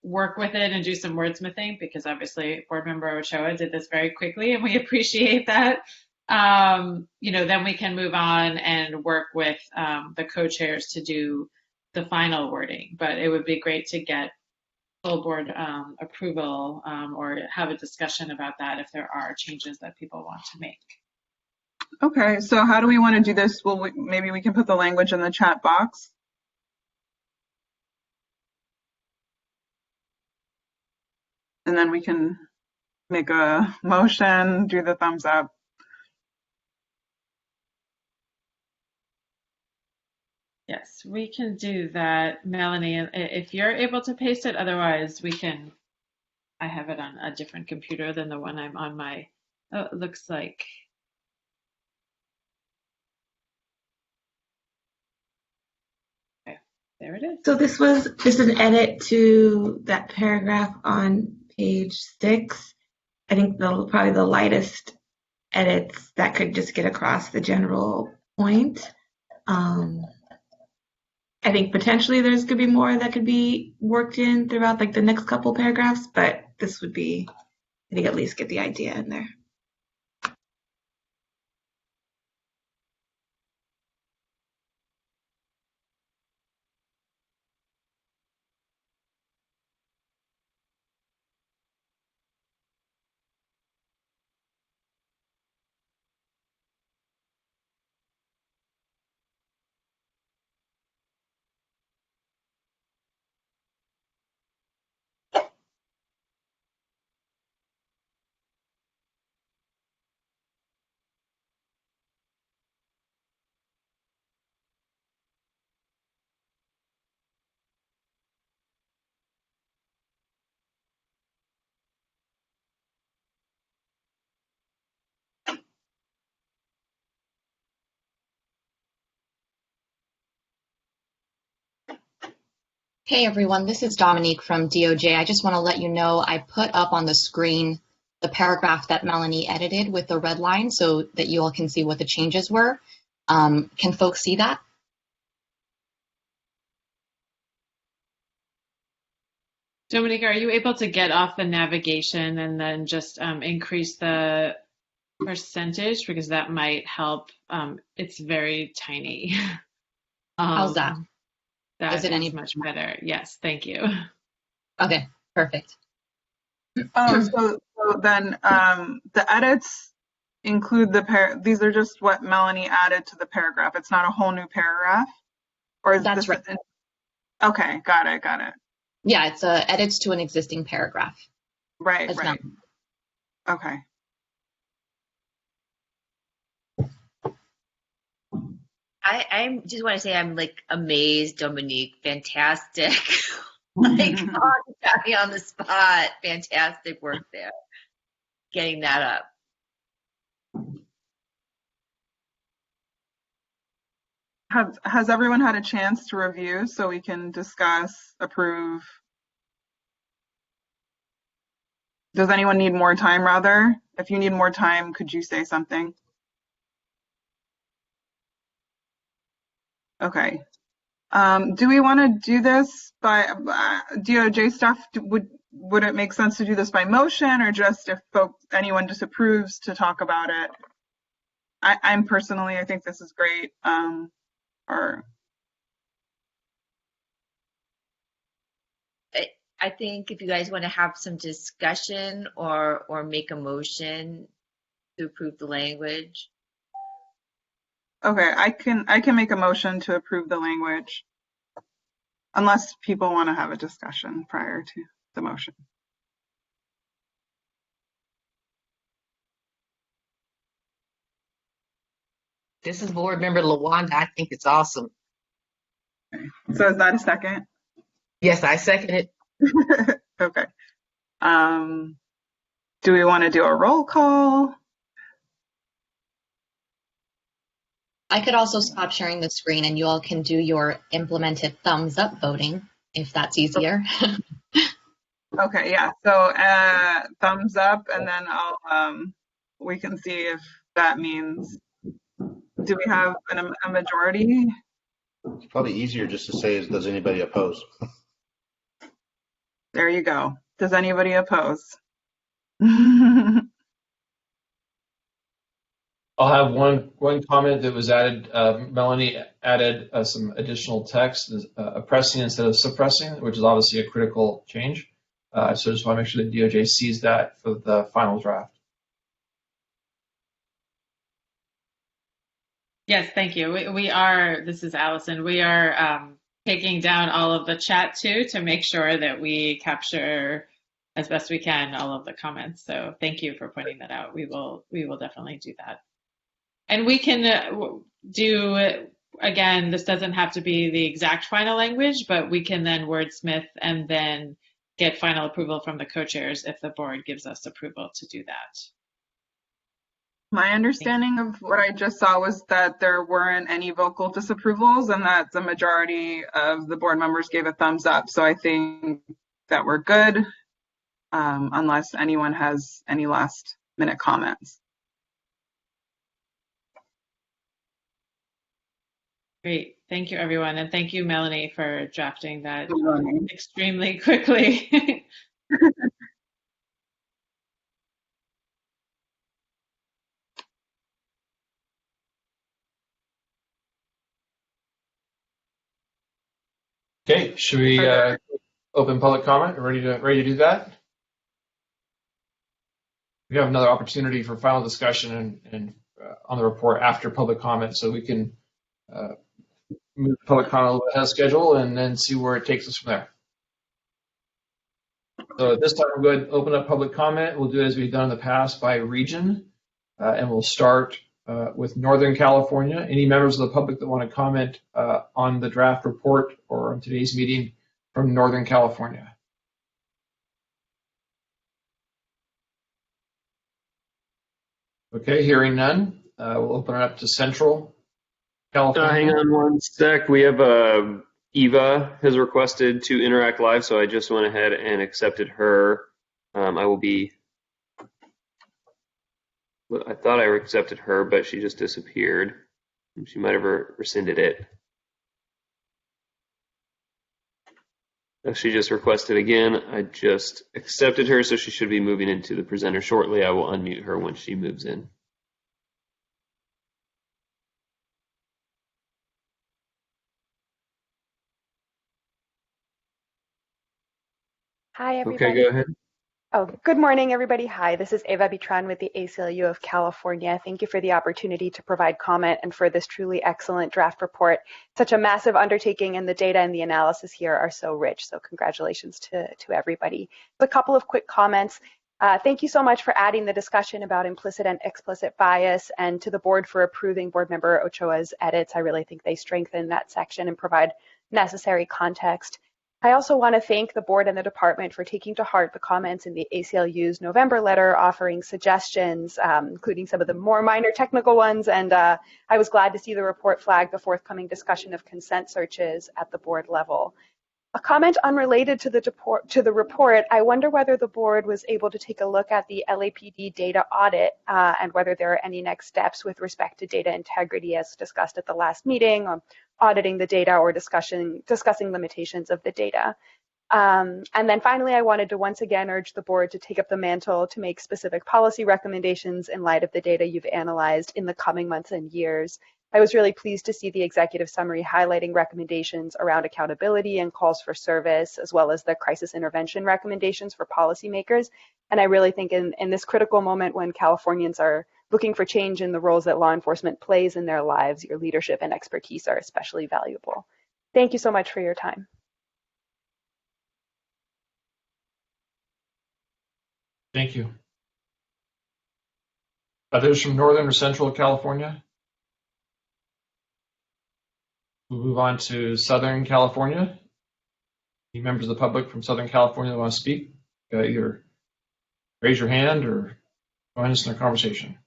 Speaker 5: work with it and do some wordsmithing, because obviously Board Member Ochoa did this very quickly and we appreciate that. Then we can move on and work with the co-chairs to do the final wording. But it would be great to get full board approval or have a discussion about that if there are changes that people want to make.
Speaker 8: Okay, so how do we want to do this? Maybe we can put the language in the chat box. And then we can make a motion, do the thumbs up.
Speaker 5: Yes, we can do that, Melanie, if you're able to paste it. Otherwise, I have it on a different computer than the one I'm on my, oh, it looks like. Okay, there it is.
Speaker 4: So this was just an edit to that paragraph on page 6. I think probably the lightest edits that could just get across the general point. I think potentially could be more that could be worked in throughout like the next couple paragraphs, but this would be, I think, at least get the idea in there.
Speaker 11: Hey everyone, this is Dominique from DOJ. I just want to let you know I put up on the screen the paragraph that Melanie edited with the red line so that you all can see what the changes were. Can folks see that?
Speaker 5: Dominique, are you able to get off the navigation and then just increase the percentage, because that might help? It's very tiny.
Speaker 11: How's that?
Speaker 5: That
Speaker 11: Is it any
Speaker 5: much better? Yes, thank you.
Speaker 11: Okay, perfect.
Speaker 8: So then the edits include these are just what Melanie added to the paragraph. It's not a whole new paragraph? Or is
Speaker 11: That's
Speaker 8: this
Speaker 11: right.
Speaker 8: Okay, got it.
Speaker 11: Yeah, it's edits to an existing paragraph.
Speaker 8: Right.
Speaker 11: Not...
Speaker 8: Okay.
Speaker 9: I just want to say I'm like amazed, Dominique. Fantastic. My God, you got me on the spot. Fantastic work there. Getting that up.
Speaker 8: Has everyone had a chance to review so we can discuss, approve? Does anyone need more time, rather? If you need more time, could you say something? Okay. Do we want to do this by DOJ staff? Would it make sense to do this by motion, or just if anyone disapproves to talk about it? I'm personally, I think this is great.
Speaker 9: I think if you guys want to have some discussion or make a motion to approve the language.
Speaker 8: Okay, I can make a motion to approve the language, unless people want to have a discussion prior to the motion.
Speaker 12: This is Board Member LaWanda. I think it's awesome.
Speaker 8: Okay. So is that a second?
Speaker 12: Yes, I second it.
Speaker 8: Okay. Do we want to do a roll call?
Speaker 11: I could also stop sharing the screen and you all can do your implemented thumbs up voting if that's easier.
Speaker 8: Okay, yeah. So thumbs up, and then we can see if that means. Do we have a majority?
Speaker 13: It's probably easier just to say, does anybody oppose?
Speaker 8: There you go. Does anybody oppose?
Speaker 1: I'll have one comment that was added. Melanie added some additional text, oppressing instead of suppressing, which is obviously a critical change. So I just want to make sure that DOJ sees that for the final draft.
Speaker 5: Yes, thank you. We are, this is Allison, we are taking down all of the chat too to make sure that we capture as best we can all of the comments. So thank you for pointing that out. We will definitely do that. And we can do, again, this doesn't have to be the exact final language, but we can then wordsmith and then get final approval from the co-chairs if the board gives us approval to do that.
Speaker 8: My understanding of what I just saw was that there weren't any vocal disapprovals and that the majority of the board members gave a thumbs up. So I think that we're good, unless anyone has any last minute comments.
Speaker 5: Great. Thank you, everyone. And thank you, Melanie, for drafting that extremely quickly.
Speaker 1: Okay, should we open public comment? Ready to do that? We have another opportunity for final discussion and on the report after public comment, so we can move public comment a little bit ahead of schedule and then see where it takes us from there. So at this time, we'll go ahead and open up public comment. We'll do it as we've done in the past by region, and we'll start with Northern California. Any members of the public that want to comment on the draft report or on today's meeting from Northern California? Okay, hearing none, we'll open it up to Central California.
Speaker 14: Hang on one sec. We have Eva has requested to interact live, so I just went ahead and accepted her. I thought I accepted her, but she just disappeared. She might have rescinded it. She just requested again. I just accepted her, so she should be moving into the presenter shortly. I will unmute her when she moves in.
Speaker 15: Hi, everybody.
Speaker 14: Okay, go ahead.
Speaker 15: Oh, good morning, everybody. Hi, this is Eva Bitran with the ACLU of California. Thank you for the opportunity to provide comment and for this truly excellent draft report. Such a massive undertaking, and the data and the analysis here are so rich. So congratulations to everybody. A couple of quick comments. Thank you so much for adding the discussion about implicit and explicit bias, and to the board for approving Board Member Ochoa's edits. I really think they strengthen that section and provide necessary context. I also want to thank the board and the department for taking to heart the comments in the ACLU's November letter, offering suggestions, including some of the more minor technical ones. And I was glad to see the report flag the forthcoming discussion of consent searches at the board level. A comment unrelated to the report, I wonder whether the board was able to take a look at the LAPD data audit and whether there are any next steps with respect to data integrity as discussed at the last meeting on auditing the data or discussing limitations of the data. And then finally, I wanted to once again urge the board to take up the mantle to make specific policy recommendations in light of the data you've analyzed in the coming months and years. I was really pleased to see the executive summary highlighting recommendations around accountability and calls for service, as well as the crisis intervention recommendations for policymakers. And I really think in this critical moment when Californians are looking for change in the roles that law enforcement plays in their lives, your leadership and expertise are especially valuable. Thank you so much for your time.
Speaker 1: Thank you. Others from Northern or Central California? We'll move on to Southern California. Any members of the public from Southern California that want to speak? Either raise your hand or join us in the conversation.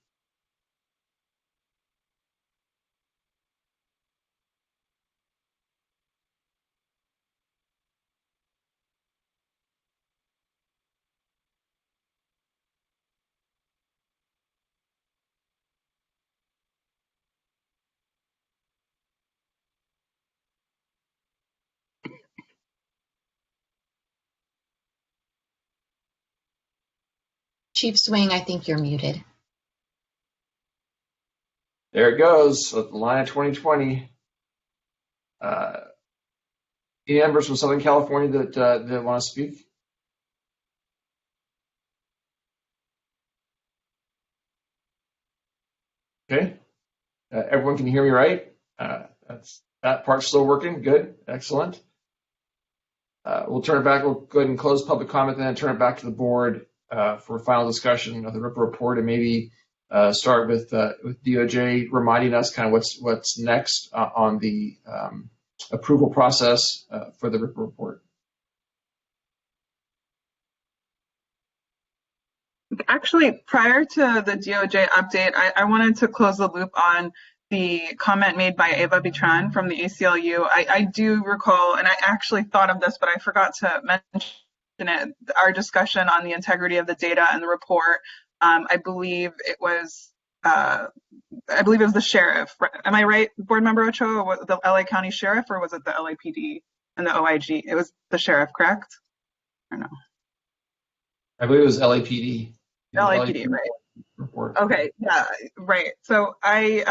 Speaker 11: Chief Swing, I think you're muted.
Speaker 1: There it goes, at the line of 2020. Any members from Southern California that want to speak? Okay, everyone can hear me right? That part's still working, good, excellent. We'll turn it back. We'll go ahead and close public comment, and then turn it back to the board for final discussion of the RIPA report, and maybe start with DOJ reminding us kind of what's next on the approval process for the RIPA report.
Speaker 8: Actually, prior to the DOJ update, I wanted to close the loop on the comment made by Ava Bitran from the ACLU. I do recall, and I actually thought of this, but I forgot to mention it, our discussion on the integrity of the data and the report. I believe it was the sheriff. Am I right, Board Member Ochoa? Was it the LA County Sheriff, or was it the LAPD and the OIG? It was the sheriff, correct? Or no?
Speaker 1: I believe it was LAPD.
Speaker 8: LAPD, right?
Speaker 1: Report.
Speaker 8: Okay, yeah, right. So I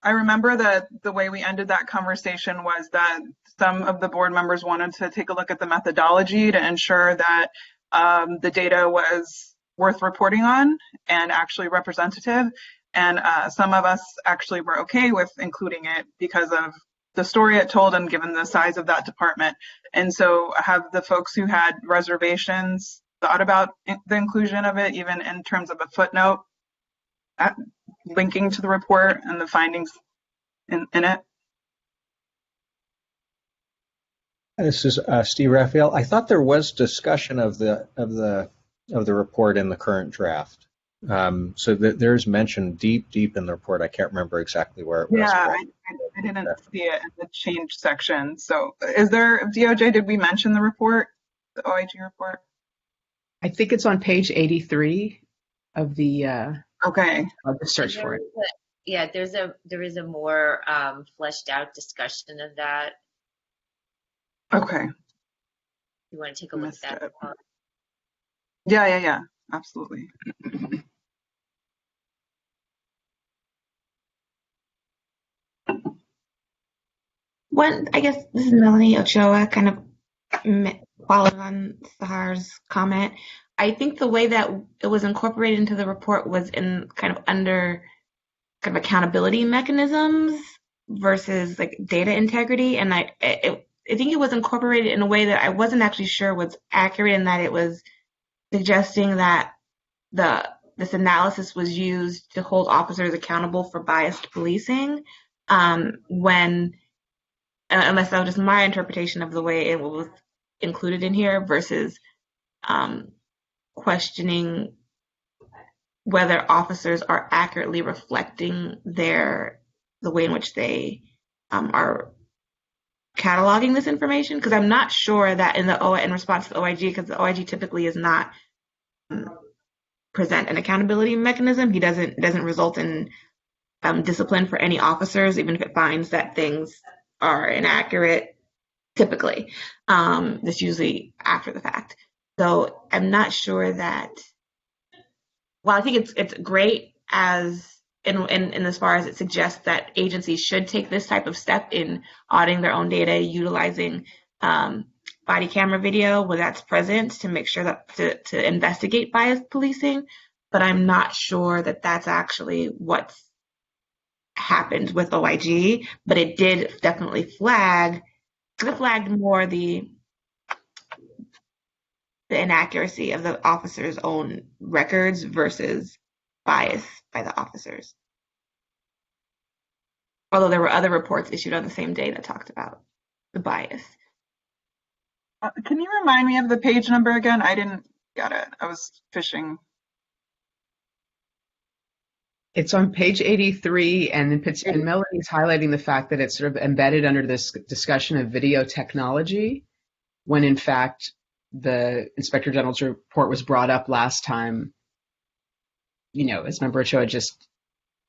Speaker 8: remember that the way we ended that conversation was that some of the board members wanted to take a look at the methodology to ensure that the data was worth reporting on and actually representative. And some of us actually were okay with including it because of the story it told and given the size of that department. And so have the folks who had reservations thought about the inclusion of it, even in terms of a footnote linking to the report and the findings in it?
Speaker 7: This is Steve Raphael. I thought there was discussion of the report in the current draft. So there's mention deep in the report. I can't remember exactly where it was.
Speaker 8: Yeah, I didn't see it in the change section. So is there, DOJ, did we mention the report, the OIG report?
Speaker 3: I think it's on page 83 of the.
Speaker 8: Okay.
Speaker 3: I'll just search for it.
Speaker 9: Yeah, there is a more fleshed out discussion of that.
Speaker 8: Okay.
Speaker 9: You want to take a look at that?
Speaker 8: Yeah, absolutely.
Speaker 4: I guess this is Melanie Ochoa, kind of following on Sahar's comment. I think the way that it was incorporated into the report was in kind of under kind of accountability mechanisms versus like data integrity. And I think it was incorporated in a way that I wasn't actually sure was accurate, in that it was suggesting that this analysis was used to hold officers accountable for biased policing, when, unless that was just my interpretation of the way it was included in here, versus questioning whether officers are accurately reflecting the way in which they are cataloging this information. Because I'm not sure that in response to the OIG, because the OIG typically is not present an accountability mechanism. He doesn't result in discipline for any officers, even if it finds that things are inaccurate. Typically, this usually after the fact. So I'm not sure that. Well, I think it's great as in as far as it suggests that agencies should take this type of step in auditing their own data, utilizing body camera video where that's present to make sure that to investigate biased policing. But I'm not sure that that's actually what's happened with OIG. But it did definitely flagged more the inaccuracy of the officer's own records versus bias by the officers. Although there were other reports issued on the same day that talked about the bias.
Speaker 8: Can you remind me of the page number again? I didn't get it. I was fishing.
Speaker 3: It's on page 83, and Melody's highlighting the fact that it's sort of embedded under this discussion of video technology, when in fact the Inspector General's report was brought up last time, as Member Ochoa just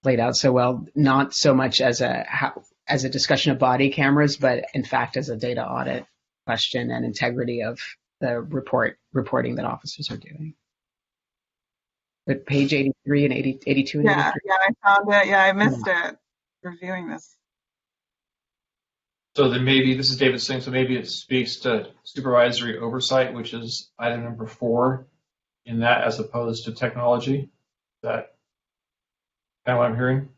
Speaker 3: laid out so well, not so much as a discussion of body cameras, but in fact as a data audit question and integrity of the reporting that officers are doing. But page 83 and 82 and 83.
Speaker 8: Yeah, I found it. Yeah, I missed it reviewing this.
Speaker 1: So then maybe, this is David Singh, so maybe it speaks to supervisory oversight, which is item number 4 in that, as opposed to technology. Is that kind of what I'm hearing?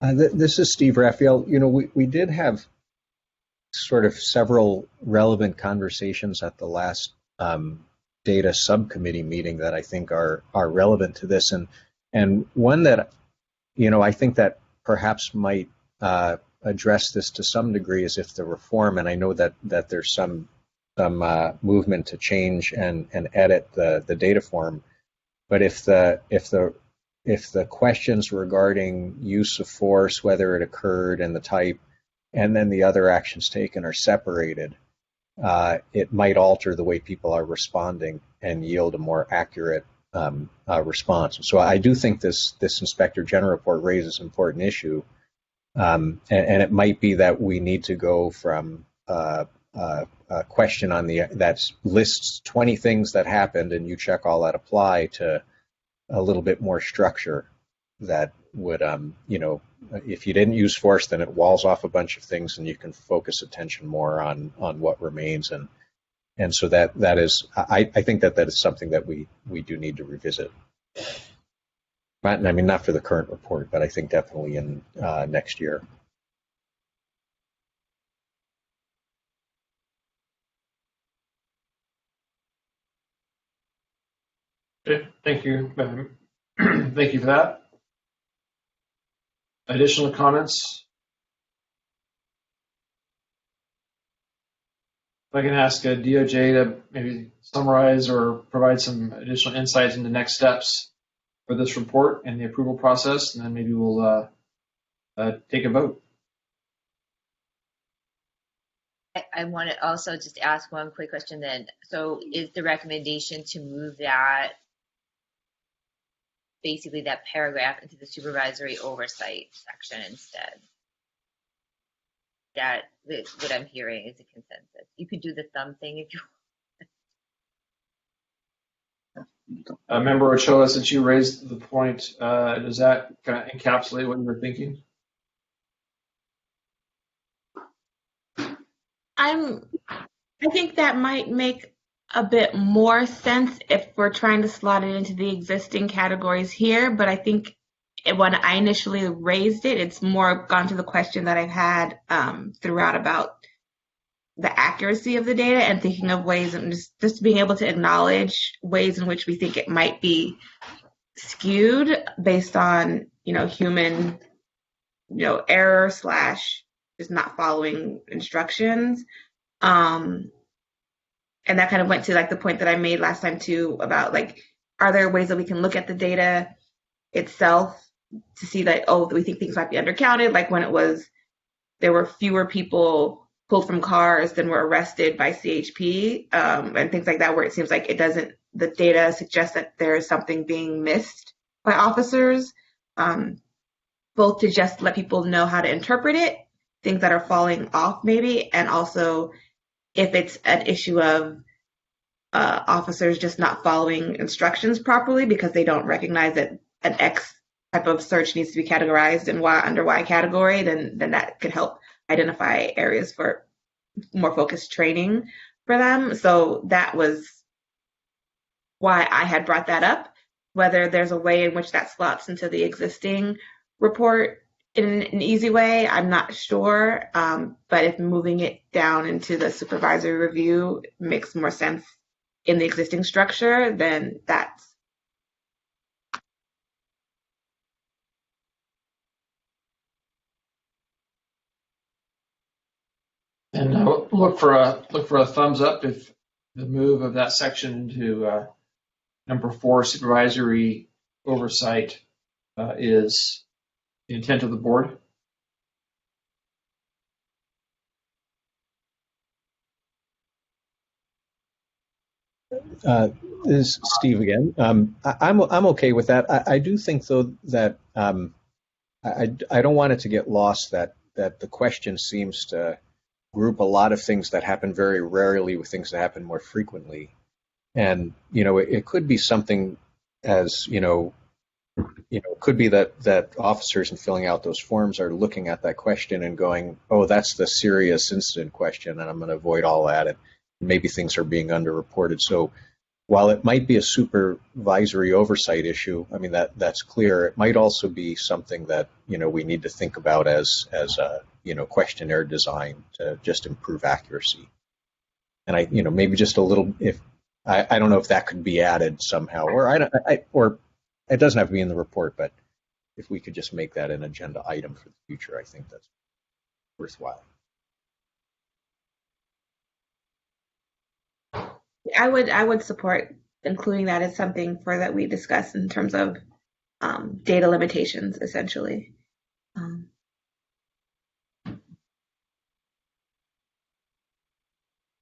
Speaker 7: This is Steve Raphael. We did have sort of several relevant conversations at the last data subcommittee meeting that I think are relevant to this, and one that I think that perhaps might address this to some degree is if the reform, and I know that there's some movement to change and edit the data form, but if the questions regarding use of force, whether it occurred and the type, and then the other actions taken are separated, it might alter the way people are responding and yield a more accurate response. So I do think this Inspector General report raises an important issue, and it might be that we need to go from a question on that lists 20 things that happened and you check all that apply to a little bit more structure that would, if you didn't use force, then it walls off a bunch of things and you can focus attention more on what remains. And so that is, I think that is something that we do need to revisit. Not for the current report, but I think definitely in next year.
Speaker 1: Okay, thank you. Thank you for that. Additional comments? If I can ask DOJ to maybe summarize or provide some additional insights into next steps for this report and the approval process, and then maybe we'll take a vote.
Speaker 9: I want to also just ask one quick question then. So is the recommendation to move that, basically that paragraph, into the supervisory oversight section instead? That what I'm hearing is a consensus. You could do the thumb thing if you want.
Speaker 1: Member Ochoa, since you raised the point, does that kind of encapsulate what you were thinking?
Speaker 4: I think that might make a bit more sense if we're trying to slot it into the existing categories here, but I think when I initially raised it, it's more gone to the question that I've had throughout about the accuracy of the data and thinking of ways and just being able to acknowledge ways in which we think it might be skewed based on, human, error / just not following instructions. And that kind of went to the point that I made last time too about are there ways that we can look at the data itself to see that, we think things might be undercounted, like when there were fewer people pulled from cars than were arrested by CHP, and things like that, where it seems like the data suggests that there is something being missed by officers, both to just let people know how to interpret it, things that are falling off maybe, and also if it's an issue of officers just not following instructions properly because they don't recognize that an X type of search needs to be categorized in under Y category, then that could help identify areas for more focused training for them. So that was why I had brought that up. Whether there's a way in which that slots into the existing report in an easy way, I'm not sure. But if moving it down into the supervisory review makes more sense in the existing structure, then that's.
Speaker 1: And look for a thumbs up if the move of that section into number 4, supervisory oversight, is the intent of the board.
Speaker 7: This is Steve again. I'm okay with that. I do think though that I don't want it to get lost that the question seems to group a lot of things that happen very rarely with things that happen more frequently. And, it could be something as, it could be that officers in filling out those forms are looking at that question and going, oh, that's the serious incident question, and I'm going to avoid all that. And maybe things are being underreported. So while it might be a supervisory oversight issue, that's clear. It might also be something that, we need to think about as questionnaire design to just improve accuracy. And maybe just a little, if I don't know if that could be added somehow, or it doesn't have to be in the report, but if we could just make that an agenda item for the future, I think that's worthwhile.
Speaker 4: I would support including that as something for that we discuss in terms of data limitations, essentially.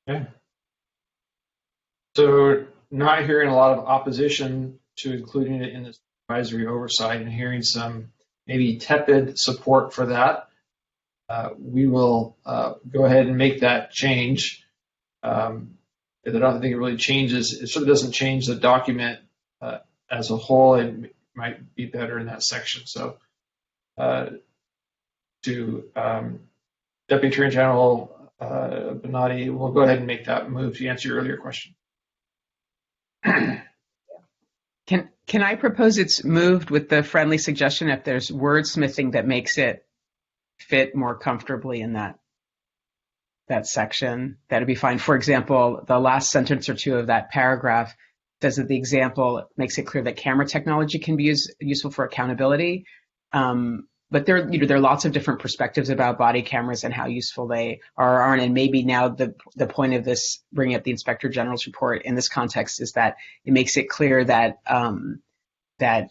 Speaker 1: Okay. So not hearing a lot of opposition to including it in the supervisory oversight and hearing some maybe tepid support for that, we will go ahead and make that change. I don't think it really changes. It sort of doesn't change the document as a whole. It might be better in that section. So to Deputy Attorney General Bonatti, we'll go ahead and make that move to answer your earlier question.
Speaker 3: Can I propose it's moved with the friendly suggestion if there's wordsmithing that makes it fit more comfortably in that section, that'd be fine. For example, the last sentence or two of that paragraph says that the example makes it clear that camera technology can be useful for accountability. But there are lots of different perspectives about body cameras and how useful they are or aren't. And maybe now the point of this, bringing up the Inspector General's report in this context, is that it makes it clear that the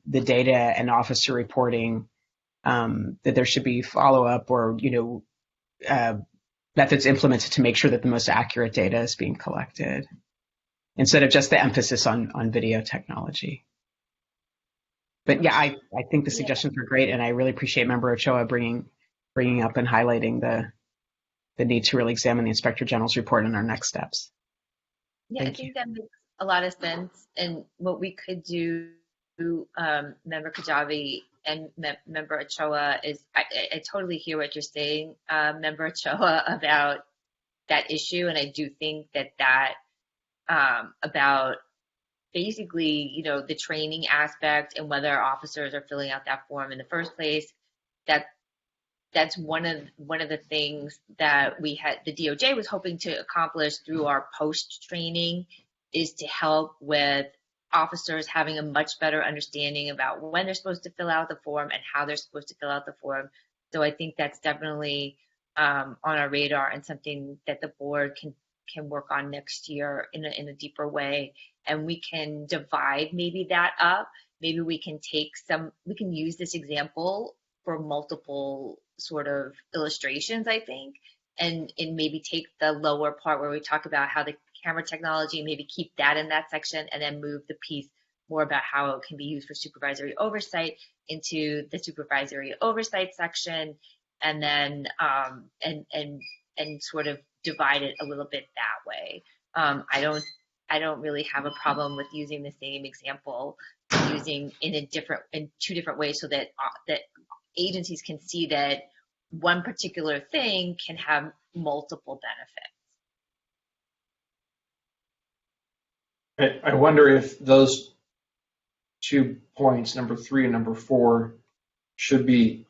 Speaker 3: data and officer reporting, that there should be follow-up or methods implemented to make sure that the most accurate data is being collected, instead of just the emphasis on video technology. But yeah, I think the suggestions are great, and I really appreciate Member Ochoa bringing up and highlighting the need to really examine the Inspector General's report in our next steps.
Speaker 9: Yeah, I think that makes a lot of sense. And what we could do, Member Kajabi and Member Ochoa, is I totally hear what you're saying, Member Ochoa, about that issue, and I do think that about basically, the training aspect and whether officers are filling out that form in the first place, that's one of the things that the DOJ was hoping to accomplish through our post training, is to help with officers having a much better understanding about when they're supposed to fill out the form and how they're supposed to fill out the form. So I think that's definitely on our radar and something that the board can work on next year in a deeper way. And we can divide maybe that up. Maybe we can use this example for multiple sort of illustrations, I think, and maybe take the lower part where we talk about how the camera technology, maybe keep that in that section, and then move the piece more about how it can be used for supervisory oversight into the supervisory oversight section, and then and sort of divide it a little bit that way. I don't really have a problem with using the same example, using in two different ways, so that agencies can see that one particular thing can have multiple benefits.
Speaker 1: I wonder if those 2 points, number 3 and number 4, should be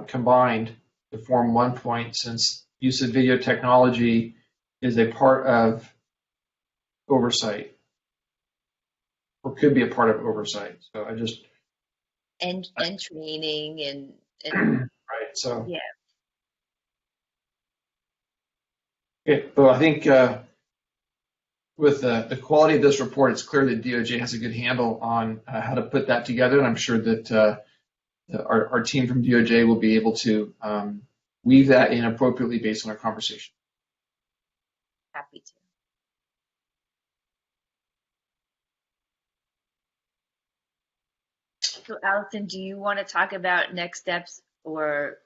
Speaker 1: combined to form 1 point, since use of video technology is a part of oversight, or could be a part of oversight. So I just
Speaker 9: and training and
Speaker 1: right. So
Speaker 9: yeah.
Speaker 1: Okay, well, I think with the quality of this report, it's clear that DOJ has a good handle on how to put that together, and I'm sure that our team from DOJ will be able to weave that in appropriately based on our conversation.
Speaker 9: Happy to. So, Allison, do you want to talk about next steps or?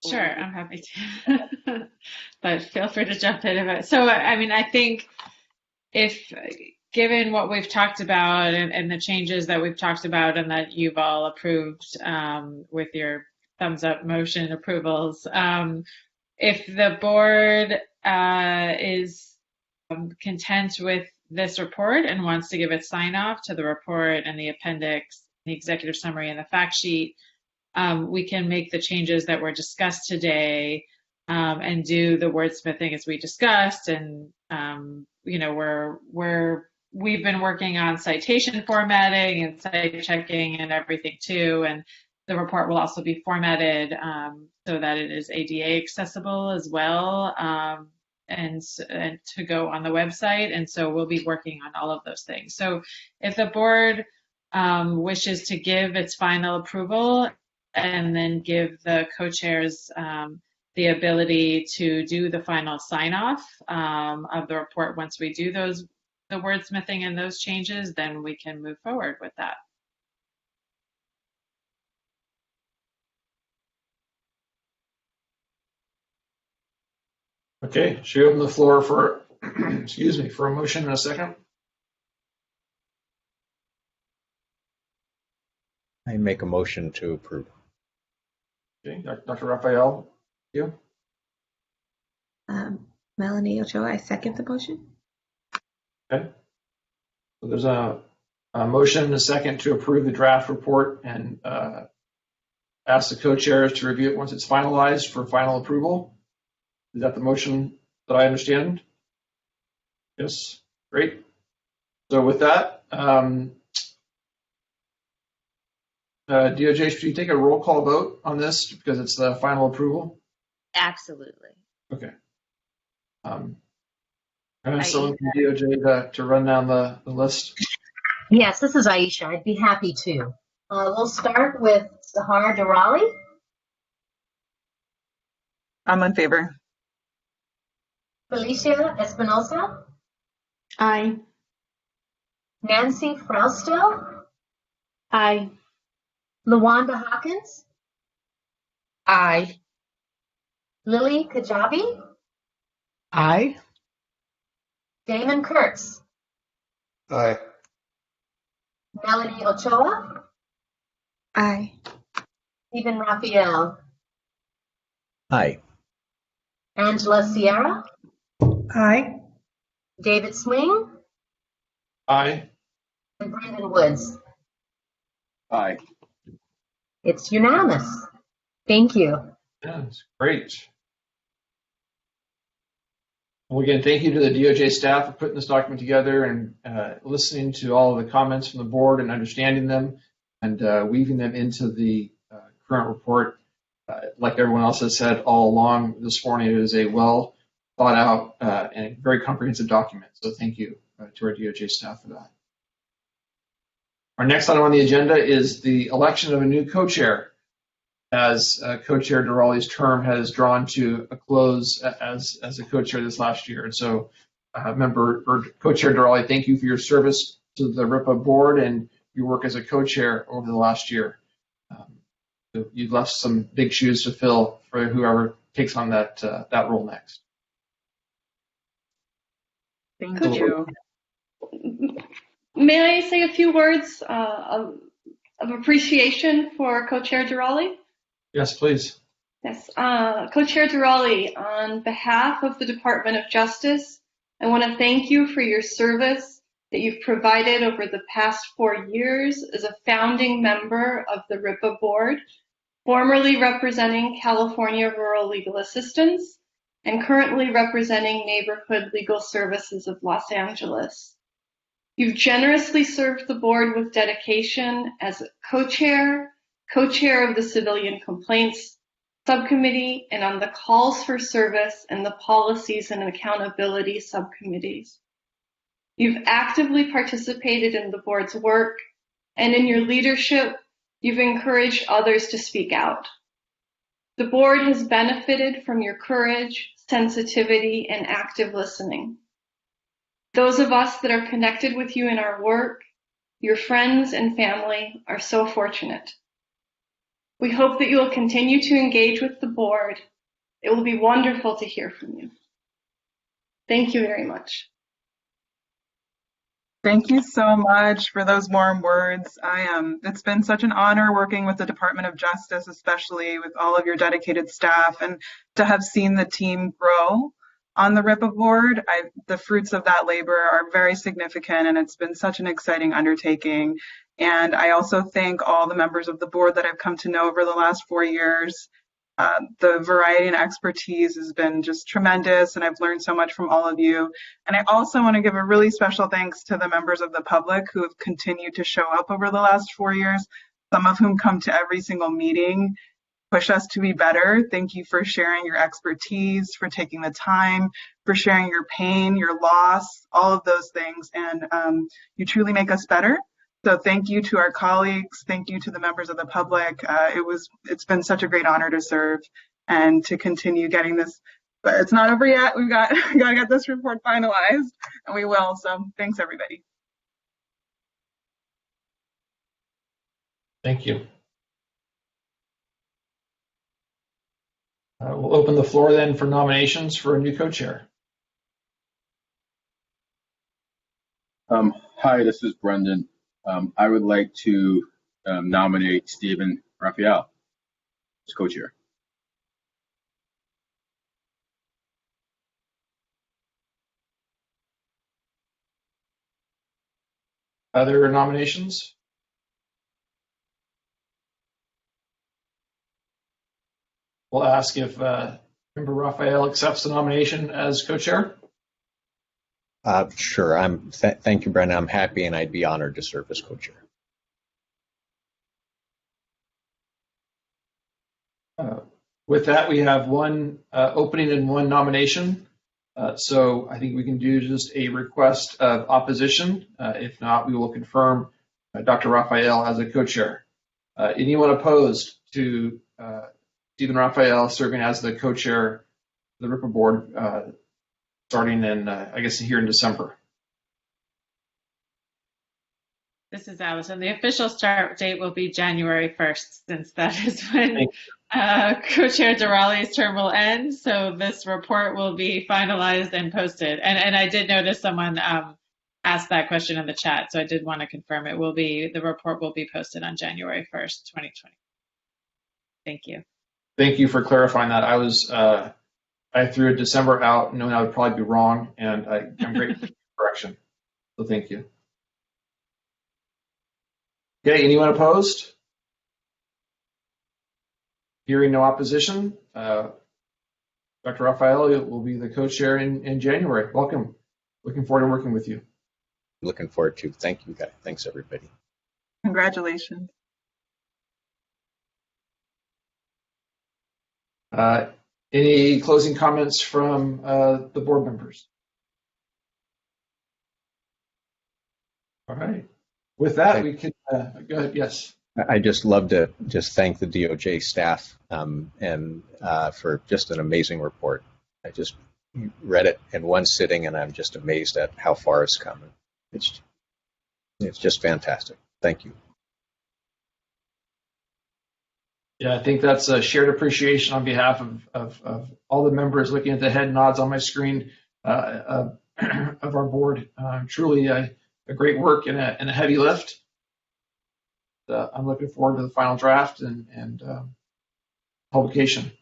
Speaker 5: Sure, I'm happy to. But feel free to jump in. So, I mean, I think if given what we've talked about and the changes that we've talked about and that you've all approved with your thumbs up motion approvals, if the board is content with this report and wants to give its sign off to the report and the appendix, the executive summary and the fact sheet, we can make the changes that were discussed today and do the wordsmithing as we discussed. And, we've been working on citation formatting and site checking and everything too. And the report will also be formatted so that it is ADA accessible as well, and to go on the website. And so we'll be working on all of those things. So if the board wishes to give its final approval and then give the co-chairs the ability to do the final sign-off of the report once we do the wordsmithing and those changes, then we can move forward with that.
Speaker 1: Okay, should we open the floor for, excuse me, for a motion in a second?
Speaker 7: I make a motion to approve.
Speaker 1: Okay, Dr. Raphael, you?
Speaker 4: Melanie Ochoa, I second the motion.
Speaker 1: Okay. So there's a motion and a second to approve the draft report and ask the co-chairs to review it once it's finalized for final approval. Is that the motion that I understand? Yes, great. So with that, DOJ, should you take a roll call vote on this because it's the final approval?
Speaker 9: Absolutely.
Speaker 1: Okay. Someone from DOJ to run down the list.
Speaker 12: Yes, this is Aisha. I'd be happy to. We'll start with Sahar Durali.
Speaker 8: I'm in favor.
Speaker 12: Felicia Espinosa.
Speaker 16: Aye.
Speaker 12: Nancy Fraustel.
Speaker 16: Aye.
Speaker 12: Lawanda Hawkins. Aye. Lily Kajabi.
Speaker 3: Aye.
Speaker 12: Damon Kurtz.
Speaker 13: Aye.
Speaker 12: Melanie Ochoa.
Speaker 4: Aye.
Speaker 12: Stephen Raphael.
Speaker 7: Aye.
Speaker 12: Angela Sierra.
Speaker 2: Aye.
Speaker 12: David Swing.
Speaker 1: Aye.
Speaker 12: And Brendan Woods.
Speaker 6: Aye.
Speaker 12: It's unanimous. Thank you.
Speaker 1: Yeah, that's great. Well, again, thank you to the DOJ staff for putting this document together and listening to all of the comments from the board and understanding them and weaving them into the current report. Like everyone else has said all along this morning, it is a well thought out and very comprehensive document. So thank you to our DOJ staff for that. Our next item on the agenda is the election of a new co-chair, as co-chair Durali's term has drawn to a close as a co-chair this last year. And so co-chair Durali, thank you for your service to the RIPA board and your work as a co-chair over the last year. You've left some big shoes to fill for whoever takes on that role next.
Speaker 8: Thank you.
Speaker 16: May I say a few words of appreciation for Co-Chair Durali?
Speaker 1: Yes, please.
Speaker 16: Yes, Co-Chair Durali, on behalf of the Department of Justice, I want to thank you for your service that you've provided over the past 4 years as a founding member of the RIPA board, formerly representing California Rural Legal Assistance and currently representing Neighborhood Legal Services of Los Angeles. You've generously served the board with dedication as co-chair of the Civilian Complaints Subcommittee, and on the Calls for Service and the Policies and Accountability Subcommittees. You've actively participated in the board's work, and in your leadership, you've encouraged others to speak out. The board has benefited from your courage, sensitivity, and active listening. Those of us that are connected with you in our work, your friends and family, are so fortunate. We hope that you will continue to engage with the board. It will be wonderful to hear from you. Thank you very much.
Speaker 8: Thank you so much for those warm words. It's been such an honor working with the Department of Justice, especially with all of your dedicated staff, and to have seen the team grow on the RIPA board. The fruits of that labor are very significant, and it's been such an exciting undertaking. And I also thank all the members of the board that I've come to know over the last 4 years. The variety and expertise has been just tremendous, and I've learned so much from all of you. And I also want to give a really special thanks to the members of the public who have continued to show up over the last 4 years, some of whom come to every single meeting, push us to be better. Thank you for sharing your expertise, for taking the time, for sharing your pain, your loss, all of those things. And you truly make us better. So thank you to our colleagues. Thank you to the members of the public. It's been such a great honor to serve and to continue getting this. But it's not over yet. We got to get this report finalized, and we will. So thanks, everybody.
Speaker 1: Thank you. We'll open the floor then for nominations for a new co-chair.
Speaker 6: Hi, this is Brendan. I would like to nominate Stephen Raphael as co-chair.
Speaker 1: Other nominations? We'll ask if Member Raphael accepts the nomination as co-chair.
Speaker 7: Sure. Thank you, Brendan. I'm happy, and I'd be honored to serve as co-chair.
Speaker 1: With that, we have one opening and one nomination. So I think we can do just a request of opposition. If not, we will confirm Dr. Raphael as a co-chair. Anyone opposed to Stephen Raphael serving as the co-chair of the RIPA board starting in, I guess, here in December?
Speaker 5: This is Allison. The official start date will be January 1st, since that is when Co-Chair Durali's term will end. So this report will be finalized and posted. And I did notice someone asked that question in the chat, so I did want to confirm the report will be posted on January 1st, 2020. Thank you.
Speaker 1: Thank you for clarifying that. I threw a December out knowing I would probably be wrong, and I'm grateful for the correction. So thank you. Okay, anyone opposed? Hearing no opposition, Dr. Raphael will be the co-chair in January. Welcome. Looking forward to working with you.
Speaker 7: Looking forward to. Thank you, guys. Thanks, everybody.
Speaker 8: Congratulations.
Speaker 1: Any closing comments from the board members? All right. With that, we can go ahead. Yes.
Speaker 7: I just love to thank the DOJ staff and for just an amazing report. I just read it in one sitting, and I'm just amazed at how far it's come. It's just fantastic. Thank you.
Speaker 1: Yeah, I think that's a shared appreciation on behalf of all the members. Looking at the head nods on my screen of our board. Truly a great work and a heavy lift. I'm looking forward to the final draft and publication.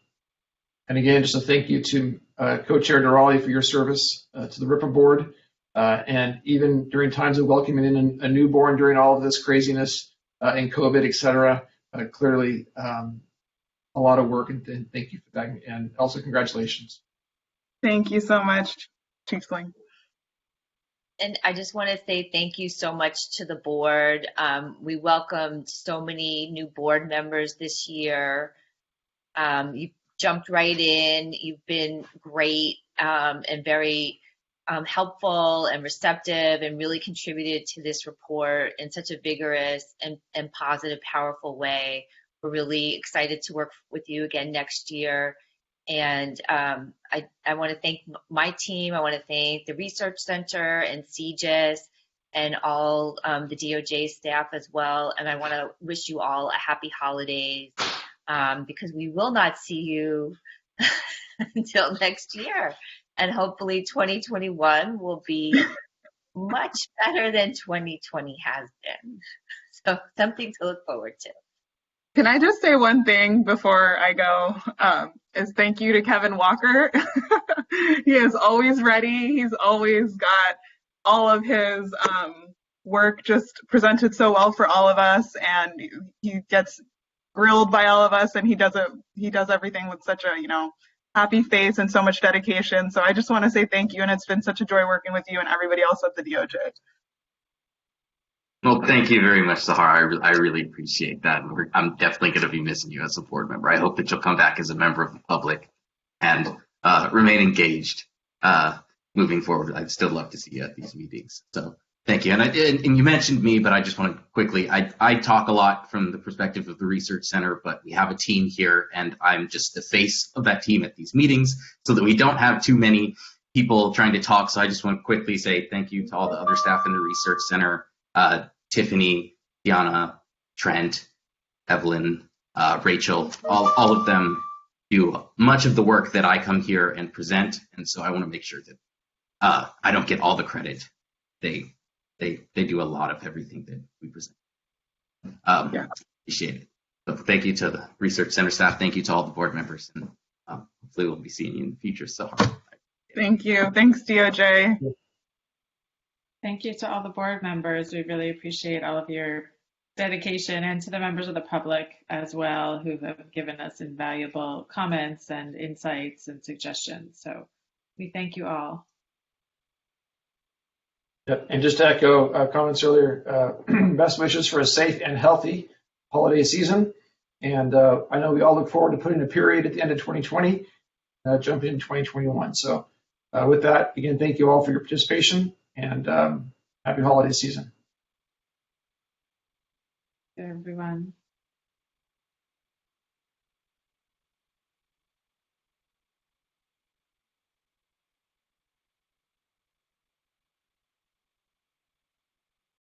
Speaker 1: And again, just a thank you to Co-Chair Durali for your service to the RIPA board. And even during times of welcoming in a newborn during all of this craziness and COVID, et cetera, clearly a lot of work, and thank you for that. And also congratulations.
Speaker 8: Thank you so much, Chief Sling.
Speaker 9: And I just want to say thank you so much to the board. We welcomed so many new board members this year. You jumped right in. You've been great and very helpful and receptive, and really contributed to this report in such a vigorous and positive, powerful way. We're really excited to work with you again next year. And I want to thank my team. I want to thank the Research Center and CGIS and all the DOJ staff as well. And I want to wish you all a happy holidays because we will not see you until next year. And hopefully 2021 will be much better than 2020 has been. So something to look forward to.
Speaker 8: Can I just say one thing before I go? Is thank you to Kevin Walker. He is always ready. He's always got all of his work just presented so well for all of us, and he gets grilled by all of us, and he does everything with such a, happy face and so much dedication. So I just want to say thank you, and it's been such a joy working with you and everybody else at the DOJ.
Speaker 10: Well, thank you very much, Zahara. I really appreciate that. I'm definitely going to be missing you as a board member. I hope that you'll come back as a member of the public and remain engaged moving forward. I'd still love to see you at these meetings. So thank you. And you mentioned me, but I just want to quickly, I talk a lot from the perspective of the Research Center, but we have a team here, and I'm just the face of that team at these meetings so that we don't have too many people trying to talk. So I just want to quickly say thank you to all the other staff in the Research Center, Tiffany, Diana, Trent, Evelyn, Rachel, all of them do much of the work that I come here and present. And so I want to make sure that I don't get all the credit. They do a lot of everything that we present. Appreciate it. So thank you to the Research Center staff. Thank you to all the board members. And hopefully we'll be seeing you in the future. So
Speaker 8: thank you. Thanks, DOJ.
Speaker 5: Thank you to all the board members. We really appreciate all of your dedication, and to the members of the public as well who have given us invaluable comments and insights and suggestions. So we thank you all.
Speaker 1: Yep. And just to echo comments earlier, best wishes for a safe and healthy holiday season. And I know we all look forward to putting a period at the end of 2020, jumping into 2021. So with that, again, thank you all for your participation, and happy holiday season.
Speaker 5: Everyone.